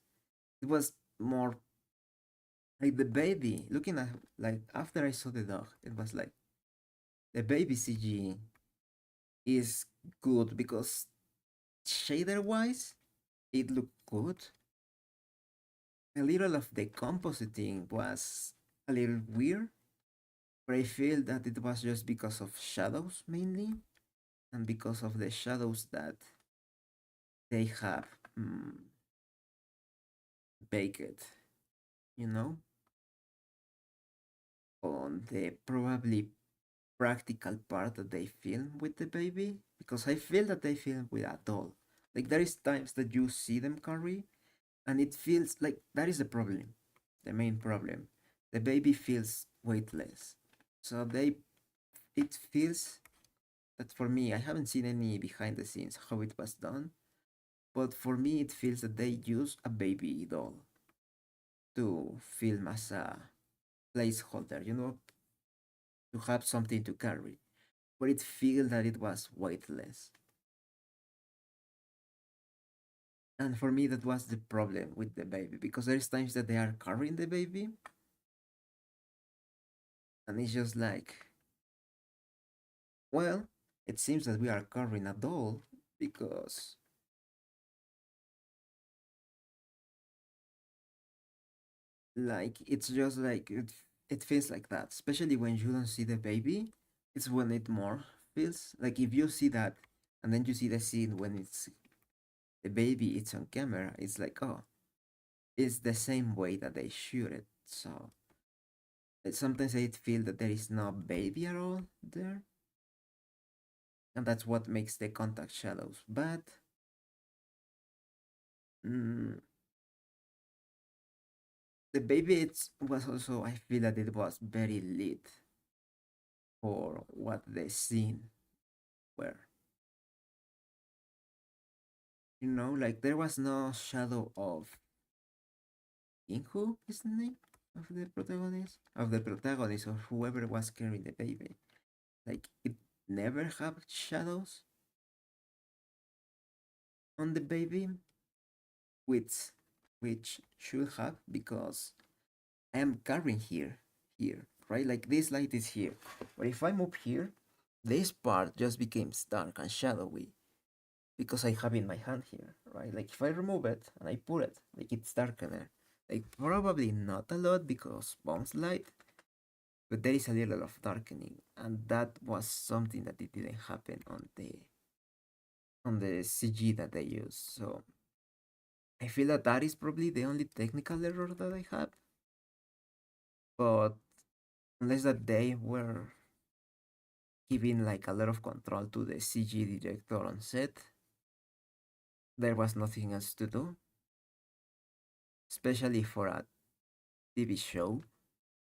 It was more like the baby. Looking at like after I saw the dog, it was like the baby CG is good because shader wise, it looked good. A little of the compositing was a little weird, but I feel that it was just because of shadows mainly, and because of the shadows that they have baked, you know, on the probably practical part that they film with the baby. Because I feel that they film with a doll. Like there is times that you see them carry, and it feels like that is the problem, the main problem. The baby feels weightless, so it feels that for me, I haven't seen any behind the scenes how it was done, but for me, it feels that they use a baby doll to film as a placeholder, to have something to carry. But it feels that it was weightless. And for me, that was the problem with the baby because there's times that they are carrying the baby, and it's just like, well, it seems that we are carrying a doll because, like, it's just like it feels like that, especially when you don't see the baby. It's when it more feels like if you see that and then you see the scene when it's the baby, it's on camera, it's like, oh, it's the same way that they shoot it. So sometimes I feel that there is no baby at all there, and that's what makes the contact shadows bad. Mm, the baby was also, I feel that it was very lit for what the scene were. Like there was no shadow of Inku, is the name of the protagonist or whoever was carrying the baby. Like it never had shadows on the baby, which which should have because I am carrying here, right? Like this light is here. But if I move here, this part just becomes dark and shadowy because I have in my hand here, right? Like if I remove it and I put it, like it's darker there. Like probably not a lot because bombs light, but there is a little of darkening, and that was something that it didn't happen on the on the CG that they use. So I feel that that is probably the only technical error that I have. But unless that they were giving like a lot of control to the CG director on set, there was nothing else to do, especially for a TV show,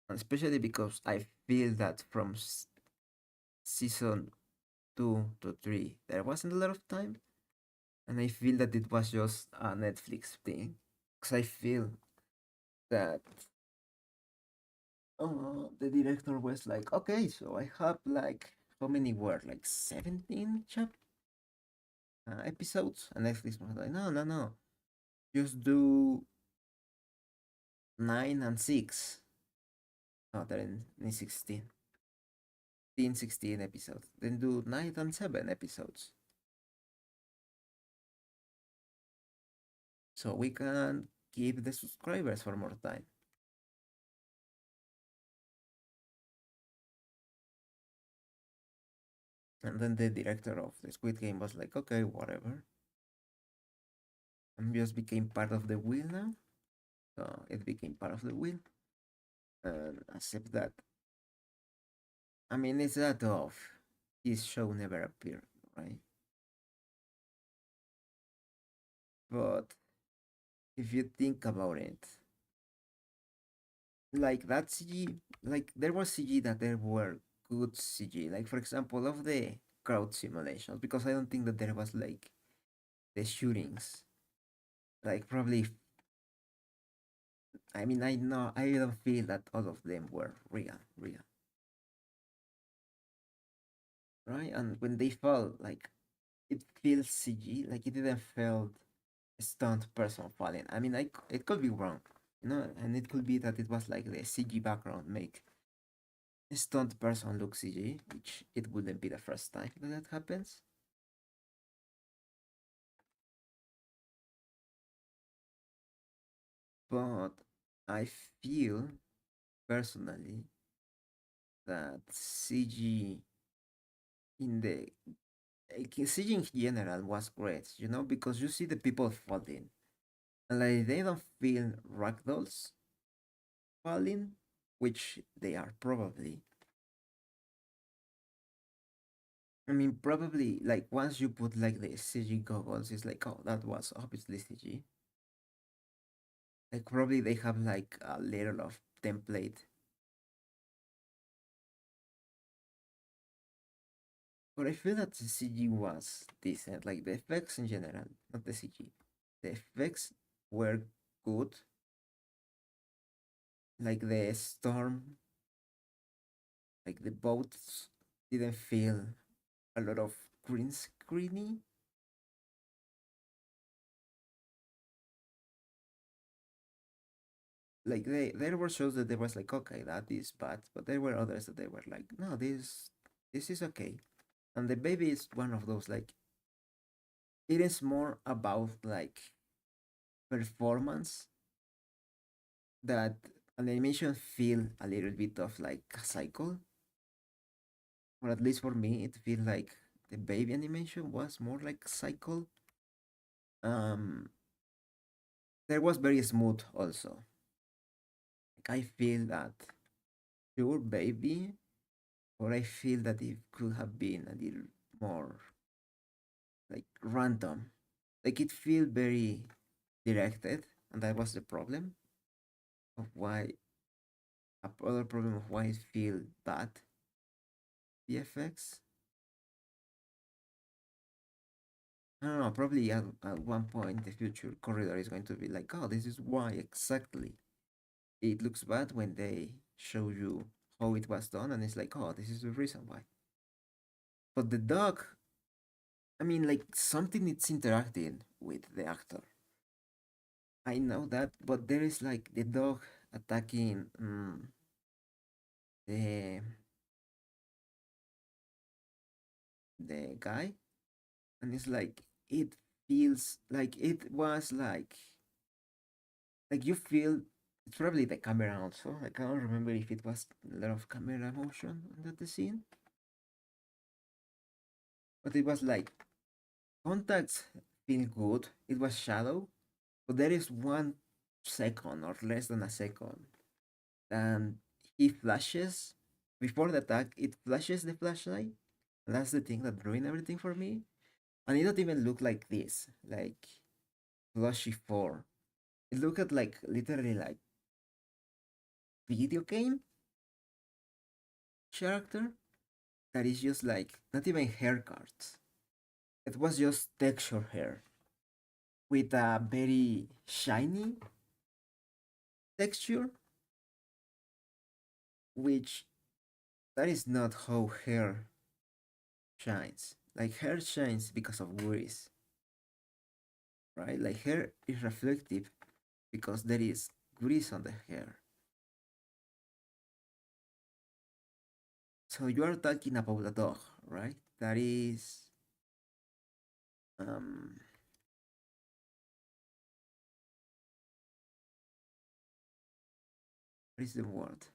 and especially because I feel that from season 2 to 3 there wasn't a lot of time, and I feel that it was just a Netflix thing. Because I feel that the director was like, okay, so I have like how many were like 17 episodes, and Netflix was like, no, no, no, just do 9 and 6. No, then in 16 episodes. Then do 9 and 7 episodes. So we can keep the subscribers for more time. And then the director of the Squid Game was like, okay, whatever. And just became part of the wheel now. So it became part of the wheel. And accept that. I mean, it's that of his show never appeared, right? But if you think about it, like that CG, like there was CG that there were good CG. Like for example, of the crowd simulations, because I don't think that there was like the shootings. Like probably, I mean, I know I don't feel that all of them were real, right? And when they fall, like it feels CG, like it didn't feel a stunt person falling. I mean, it could be wrong, and it could be that it was like the CG background make a stunt person look CG, which it wouldn't be the first time that that happens. But I feel personally that CG in the CG in general was great, because you see the people falling, and like they don't feel ragdolls falling, which they are probably. I mean, probably like once you put like the CG goggles, it's like, oh, that was obviously CG. Like probably they have like a little of template. But I feel that the CG was decent, like the effects in general, not the CG. The effects were good, like the storm, like the boats didn't feel a lot of green screeny. Like there were shows that there was like, okay, that is bad, but there were others that they were like, no, this is okay. And the baby is one of those, like, it is more about like performance that an animation feel a little bit of like a cycle, or at least for me it feel like the baby animation was more like cycle. um there was very smooth also. Like I feel that pure baby, or I feel that it could have been a little more like random. Like it feel very directed, and that was the problem of why, other problem of why it feel bad, the effects. I don't know, probably at one point in the future corridor is going to be like, oh, this is why exactly it looks bad when they show you how it was done, and it's like, oh, this is the reason why. But the dog, I mean, like something it's interacting with the actor. I know that, but there is like the dog attacking the the guy, and it's like it feels like it was like you feel it's probably the camera also. I can't remember if it was a lot of camera motion on that scene, but it was like Contacts feel good. It was shadow, but there is 1 second or less than a second, and he flashes before the attack. It flashes the flashlight. That's the thing that ruined everything for me. And it don't even look like this, like flashy 4. It looked like literally like video game character that is just like not even hair cards. It was just texture hair with a very shiny texture, which that is not how hair shines. Like hair shines because of grease, right? Like hair is reflective because there is grease on the hair. So you are talking about a dog, right? That is um what is the word?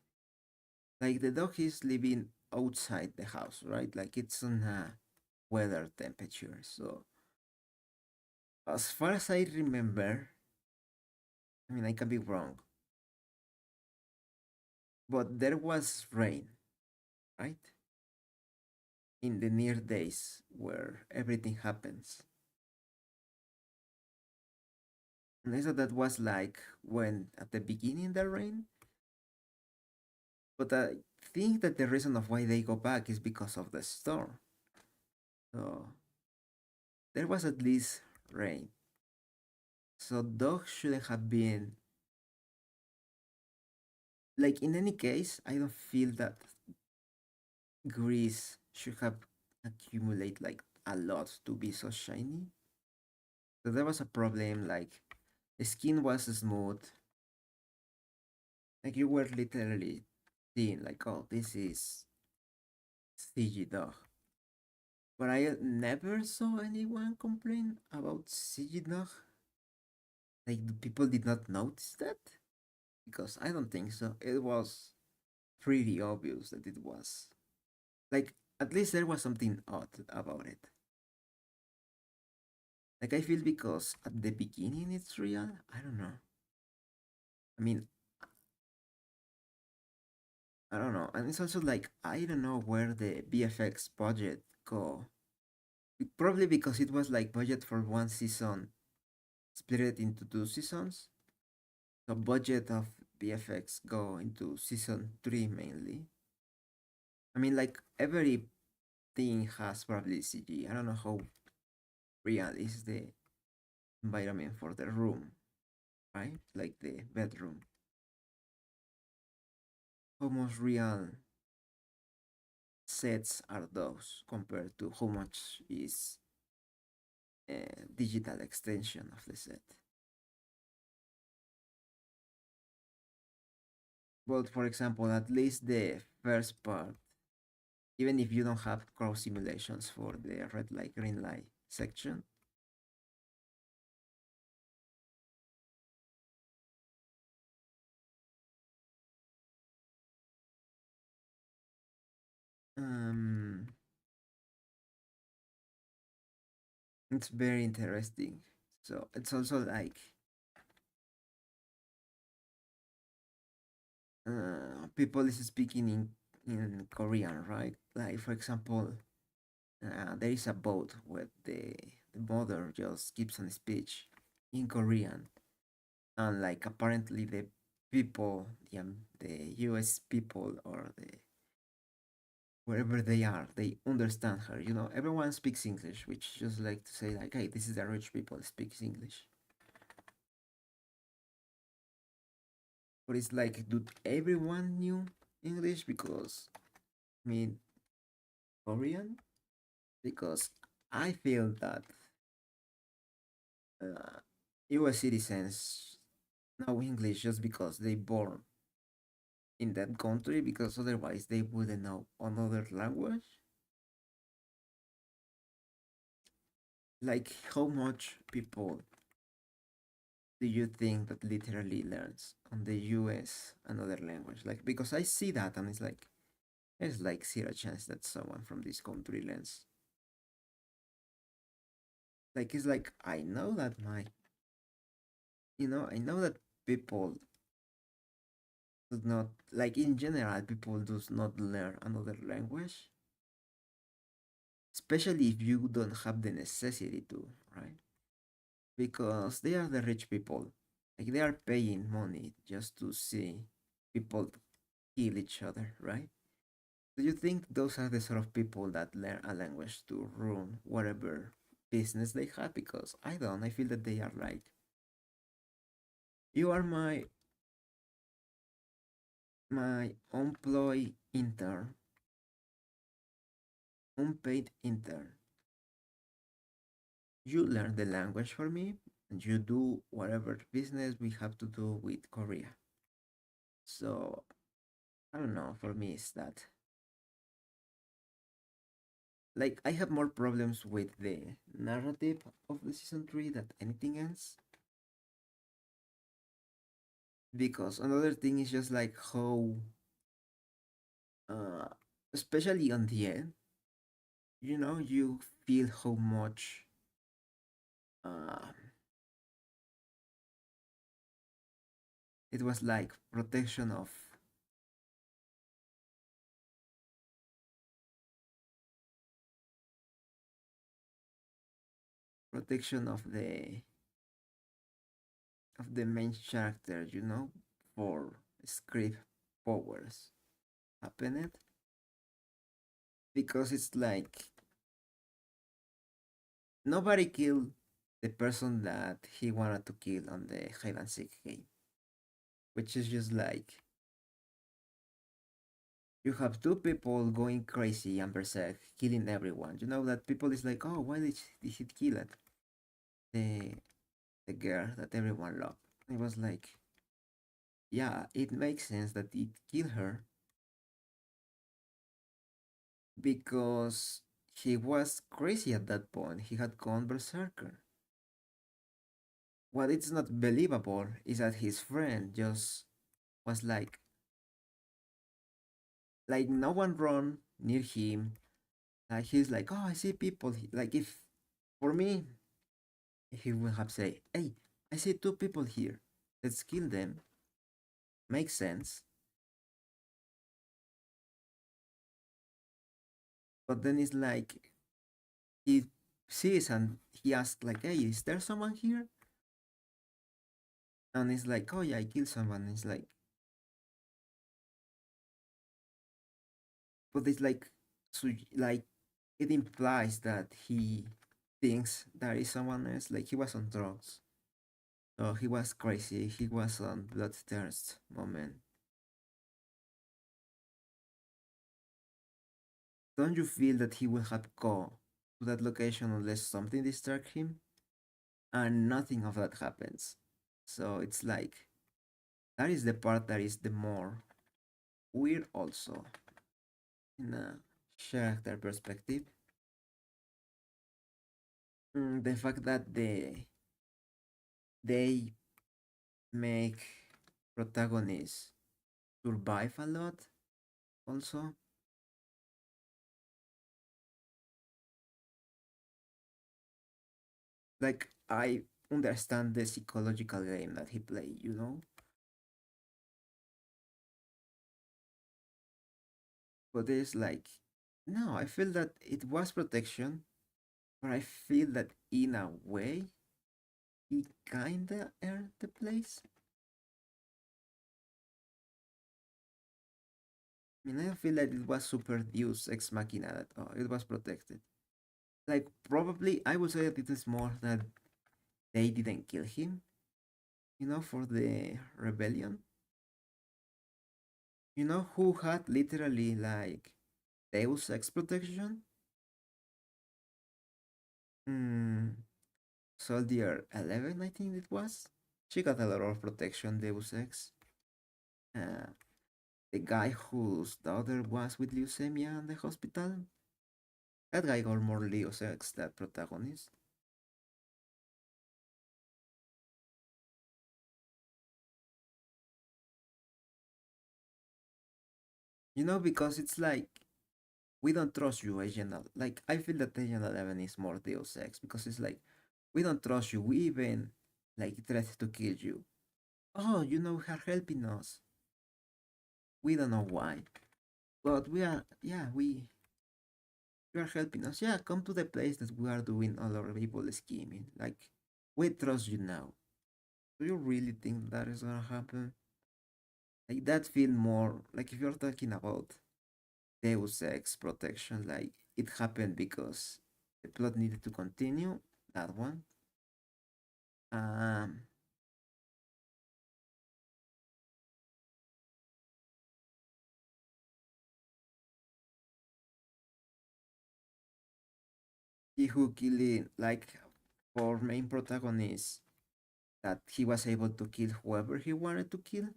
Like the dog is living outside the house, right? Like it's on a weather temperature. So as far as I remember, I mean I can be wrong, but there was rain, right? In the near days where everything happens. And I thought that was like when at the beginning the rain. But I think that the reason of why they go back is because of the storm. So there was at least rain. So dog shouldn't have been like in any case, I don't feel that grease should have accumulate like a lot to be so shiny. So there was a problem, like the skin was smooth. Like you were literally seeing like, oh, this is CG dog. But I never saw anyone complain about CG dog. Like the people did not notice that? Because I don't think so. It was pretty obvious that it was. Like at least there was something odd about it. Like I feel because at the beginning it's real. I don't know. I mean, I don't know. And it's also like I don't know where the VFX budget go. Probably because it was like budget for 1 season, split it into 2 seasons. The budget of VFX go into season 3 mainly. I mean, like everything has probably CG. I don't know how real is the environment for the room, right? Like the bedroom. How much real sets are those compared to how much is a digital extension of the set? But for example, at least the first part, even if you don't have cross simulations for the red light, green light section, um, it's very interesting. So it's also like people is speaking in Korean, right? Like for example, there is a boat where the mother just gives a speech in Korean, and like apparently the people, the U.S. people or the wherever they are, they understand her. You know, everyone speaks English, which just like to say like, hey, this is the rich people speaks English. But it's like, do everyone knew English? Because I mean, Korean. Because I feel that U.S. citizens know English just because they born in that country. Because otherwise they wouldn't know another language. Like, how much people do you think that literally learns on the US another language? Like, because I see that and it's like, there's like zero chance that someone from this country learns Like it's like I know that I know that people do not, like in general, people does not learn another language, especially if you don't have the necessity to, right? Because they are the rich people. Like they are paying money just to see people kill each other, right? Do you think those are the sort of people that learn a language to run whatever business they have? Because I don't. I feel that they are like, you are my employee intern, unpaid intern. You learn the language for me, and you do whatever business we have to do with Korea. So I don't know. For me, it's that, like, I have more problems with the narrative of the season 3 than anything else. Because another thing is just like how, uh, especially on the end, you feel how much, uh, it was like protection of the main character, for script powers happened. Because it's like nobody killed the person that he wanted to kill on the hide and seek game, which is just like you have two people going crazy and berserk, killing everyone. You know that people is like, oh, why did he kill it? The the girl that everyone loved. It was like, yeah, it makes sense that it killed her because he was crazy at that point. He had gone berserker. What is not believable is that his friend just was like no one run near him. Like he's like, oh, I see people. Like if for me, he would have said, hey, I see two people here. Let's kill them. Makes sense. But then it's like he sees and he asks like, hey, is there someone here? And it's like, oh yeah, I killed someone. It's like, but it's like it implies that he thinks there is someone else. Like he was on drugs. So he was crazy. He was on bloodthirst moment. Don't you feel that he will have go to that location unless something distracts him? And nothing of that happens. So it's like that is the part that is the more weird also in a character perspective. The fact that they make protagonists survive a lot also. Like I understand the psychological game that he played. But it's like no, I feel that it was protection, but I feel that in a way he kinda earned the place. I mean, I don't feel like it was super Deus ex machina that it was protected. Like probably I would say that it is more that they didn't kill him, for the rebellion. You know who had literally like Deus ex protection? Hmm, Soldier 11, I think it was. She got a lot of protection, Deus ex. Uh, the guy whose daughter was with leukemia in the hospital. That guy got more Deus ex that protagonist. Because it's like we don't trust you, Agent. Like I feel that Agent 11 is more Deus Ex because it's like We don't trust you. We even like threat to kill you. Oh, you know her helping us. We don't know why. But we are yeah, you are helping us. Yeah, come to the place that we are doing all our evil scheming. Like we trust you now. Do you really think that is gonna happen? Like that feel more like if you're talking about Deus Ex protection, like it happened because the plot needed to continue. That one. Um, he who killed like for main protagonist that he was able to kill whoever he wanted to kill,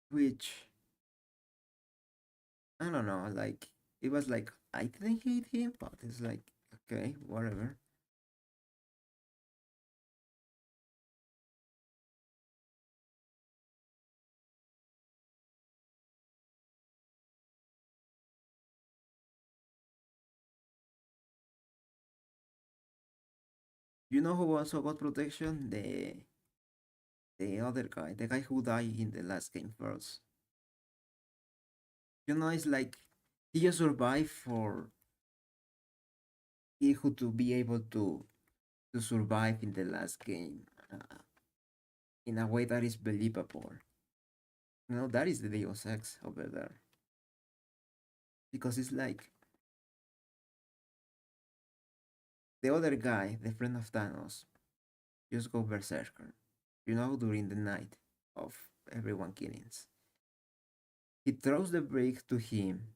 which I don't know, like it was like I didn't hate him, but it's like okay, whatever. You know who also got protection? The other guy, the guy who died in the last game first. You know, it's like he just survived for he who to be able to survive in the last game in a way that is believable. You know, that is the Deus Ex over there because it's like the other guy, the friend of Thanos, just go berserker. You know, during the night of everyone killings, he throws the brick to him,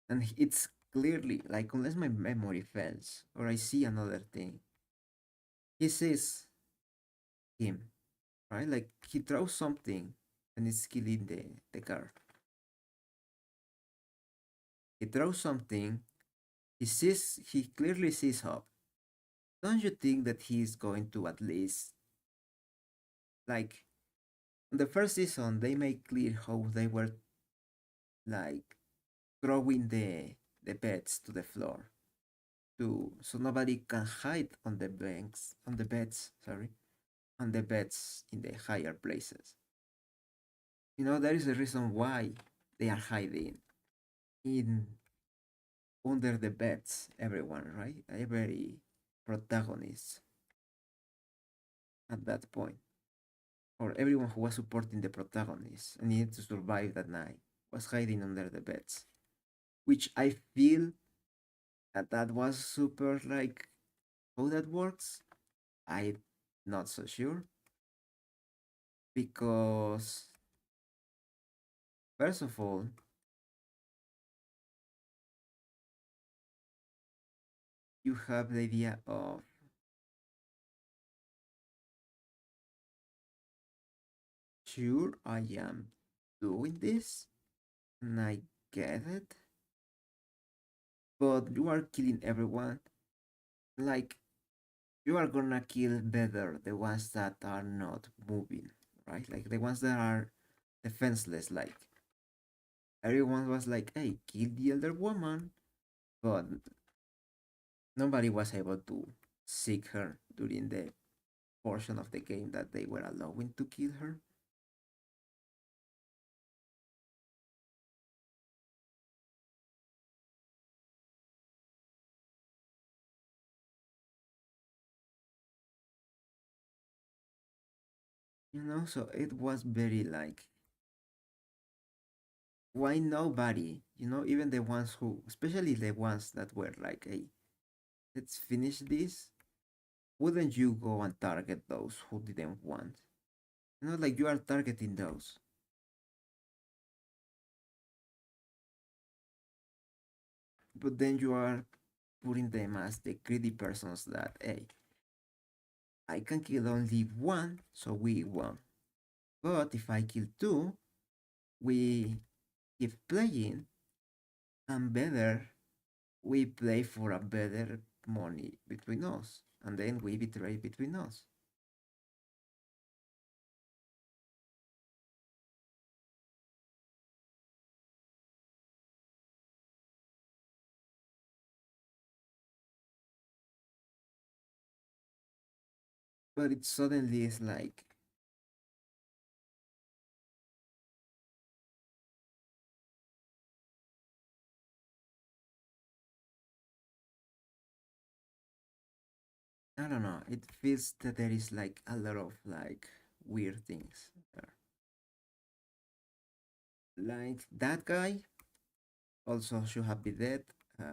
and it's clearly like unless my memory fails or I see another thing, he sees him, right? Like he throws something and it's killing the car. He throws something. He clearly sees Hope. Don't you think that he's going to at least like in the first season they made clear how they were like throwing the beds to the floor to so nobody can hide on the banks on the beds, sorry, on the beds in the higher places. You know, there is a reason why they are hiding in under the beds, everyone, right? Every protagonist at that point, or everyone who was supporting the protagonist and needed to survive that night, was hiding under the beds. Which I feel that that was super like how that works. I'm not so sure because first of all, you have the idea of sure I am doing this and I get it, but you are killing everyone. Like you are gonna kill better the ones that are not moving, right? Like the ones that are defenseless. Like everyone was like, "Hey, kill the elder woman," but nobody was able to seek her during the portion of the game that they were allowing to kill her. You know, so it was very like, why nobody? You know, even the ones who, especially the ones that were like, "Hey, let's finish this." Wouldn't you go and target those who didn't want? You know, like you are targeting those, but then you are putting them as the greedy persons that, hey, I can kill only one, so we won. But if I kill two, we keep playing, and better, we play for a better money between us, and then we betray between us. but it suddenly is like, I don't know, it feels that there is like a lot of like weird things there. Like that guy also should have been dead. I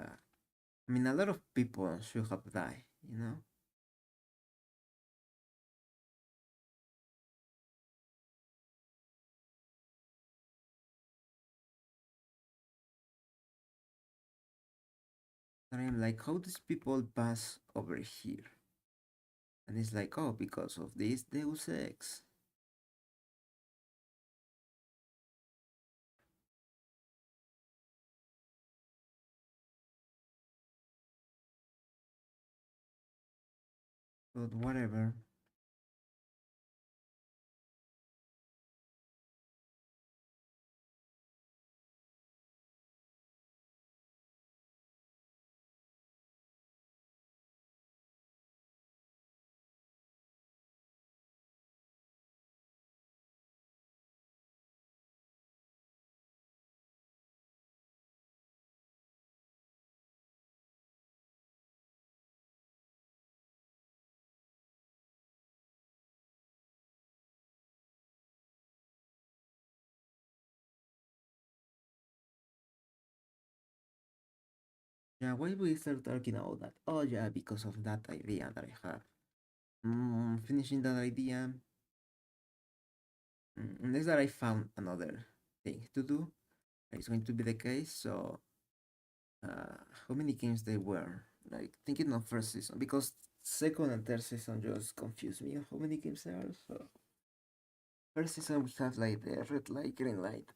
mean, a lot of people should have died, you know? And I'm like, how these people pass over here? And it's like, oh, because of this Deus Ex. But whatever. Yeah, why we start talking about that? Oh, yeah, because of that idea that I have. Finishing that idea, unless that I found another thing to do, it's going to be the case. So, how many games they were? Like, thinking of first season, because second and third season just confuse me on how many games there are. So, first season we have like the red light, green light.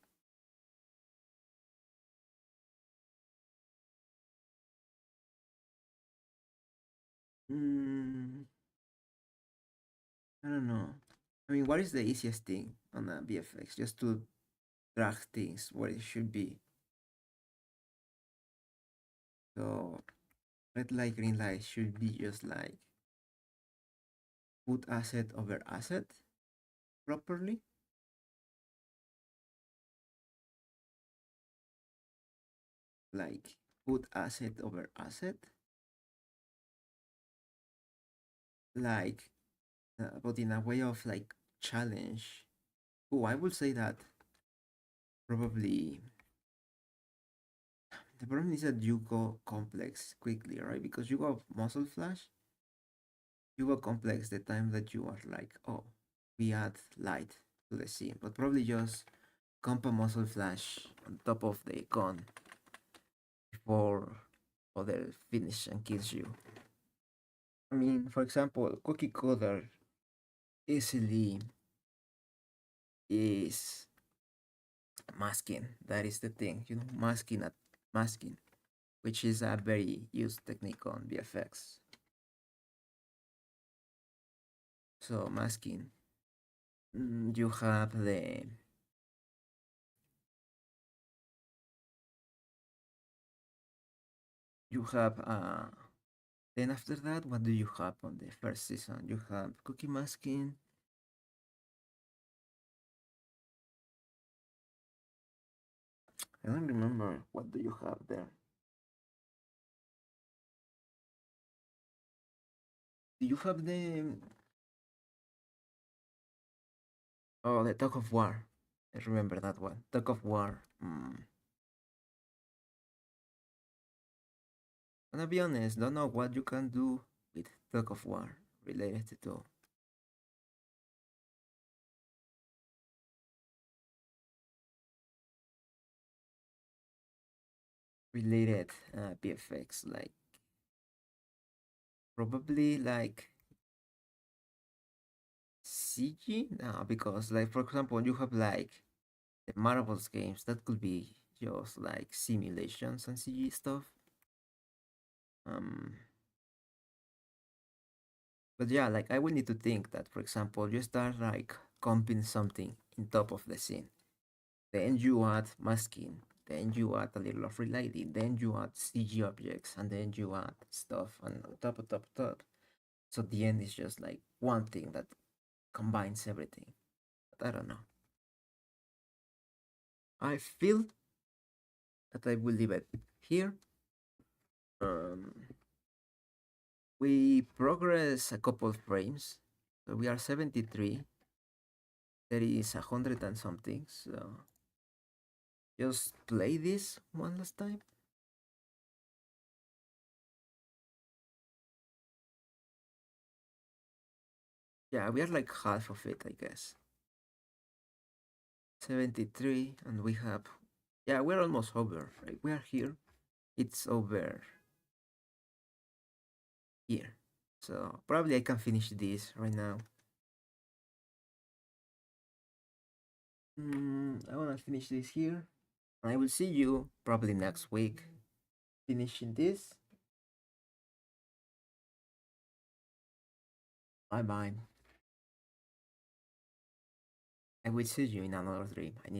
Mm, I don't know. I mean, what is the easiest thing on a VFX? Just to drag things where it should be. So red light, green light should be just like put asset over asset properly. Like put asset over asset. Like, but in a way of like challenge. Oh, I would say that probably the problem is that you go complex quickly, right? Because you go muscle flash, you go complex the time that you are like, oh, we add light to the scene, but probably just comp a muscle flash on top of the gun before other finish and kills you. I mean, for example, Cookie Coder easily is masking. That is the thing, you know, masking at masking, which is a very used technique on VFX. So masking, you have the you have then after that, what do you have on the first season? You have cookie masking. I don't remember what do you have there. Do you have the oh the Talk of War? I remember that one. Talk of War. Gonna be honest, don't know what you can do with Talk of War related to. Related PFX, like probably like CG? No, because like for example, you have like the Marvel's games that could be just like simulations and CG stuff. Um, but yeah, like I will need to think that for example, you start like comping something in top of the scene, then you add masking, then you add a little of relighting, then you add CG objects, and then you add stuff and on top of top top. So the end is just like one thing that combines everything. But I don't know. I feel that I will leave it here. Um, we progress a couple frames. So we are 73. There is 100 and something. So just play this one last time. Yeah, we are like half of it, I guess. 73, and we have. Yeah, we're almost over. Right? We are here. It's over here. So probably I can finish this right now. I wanna finish this here. I will see you probably next week finishing this. Bye bye. I will see you in another dream. I need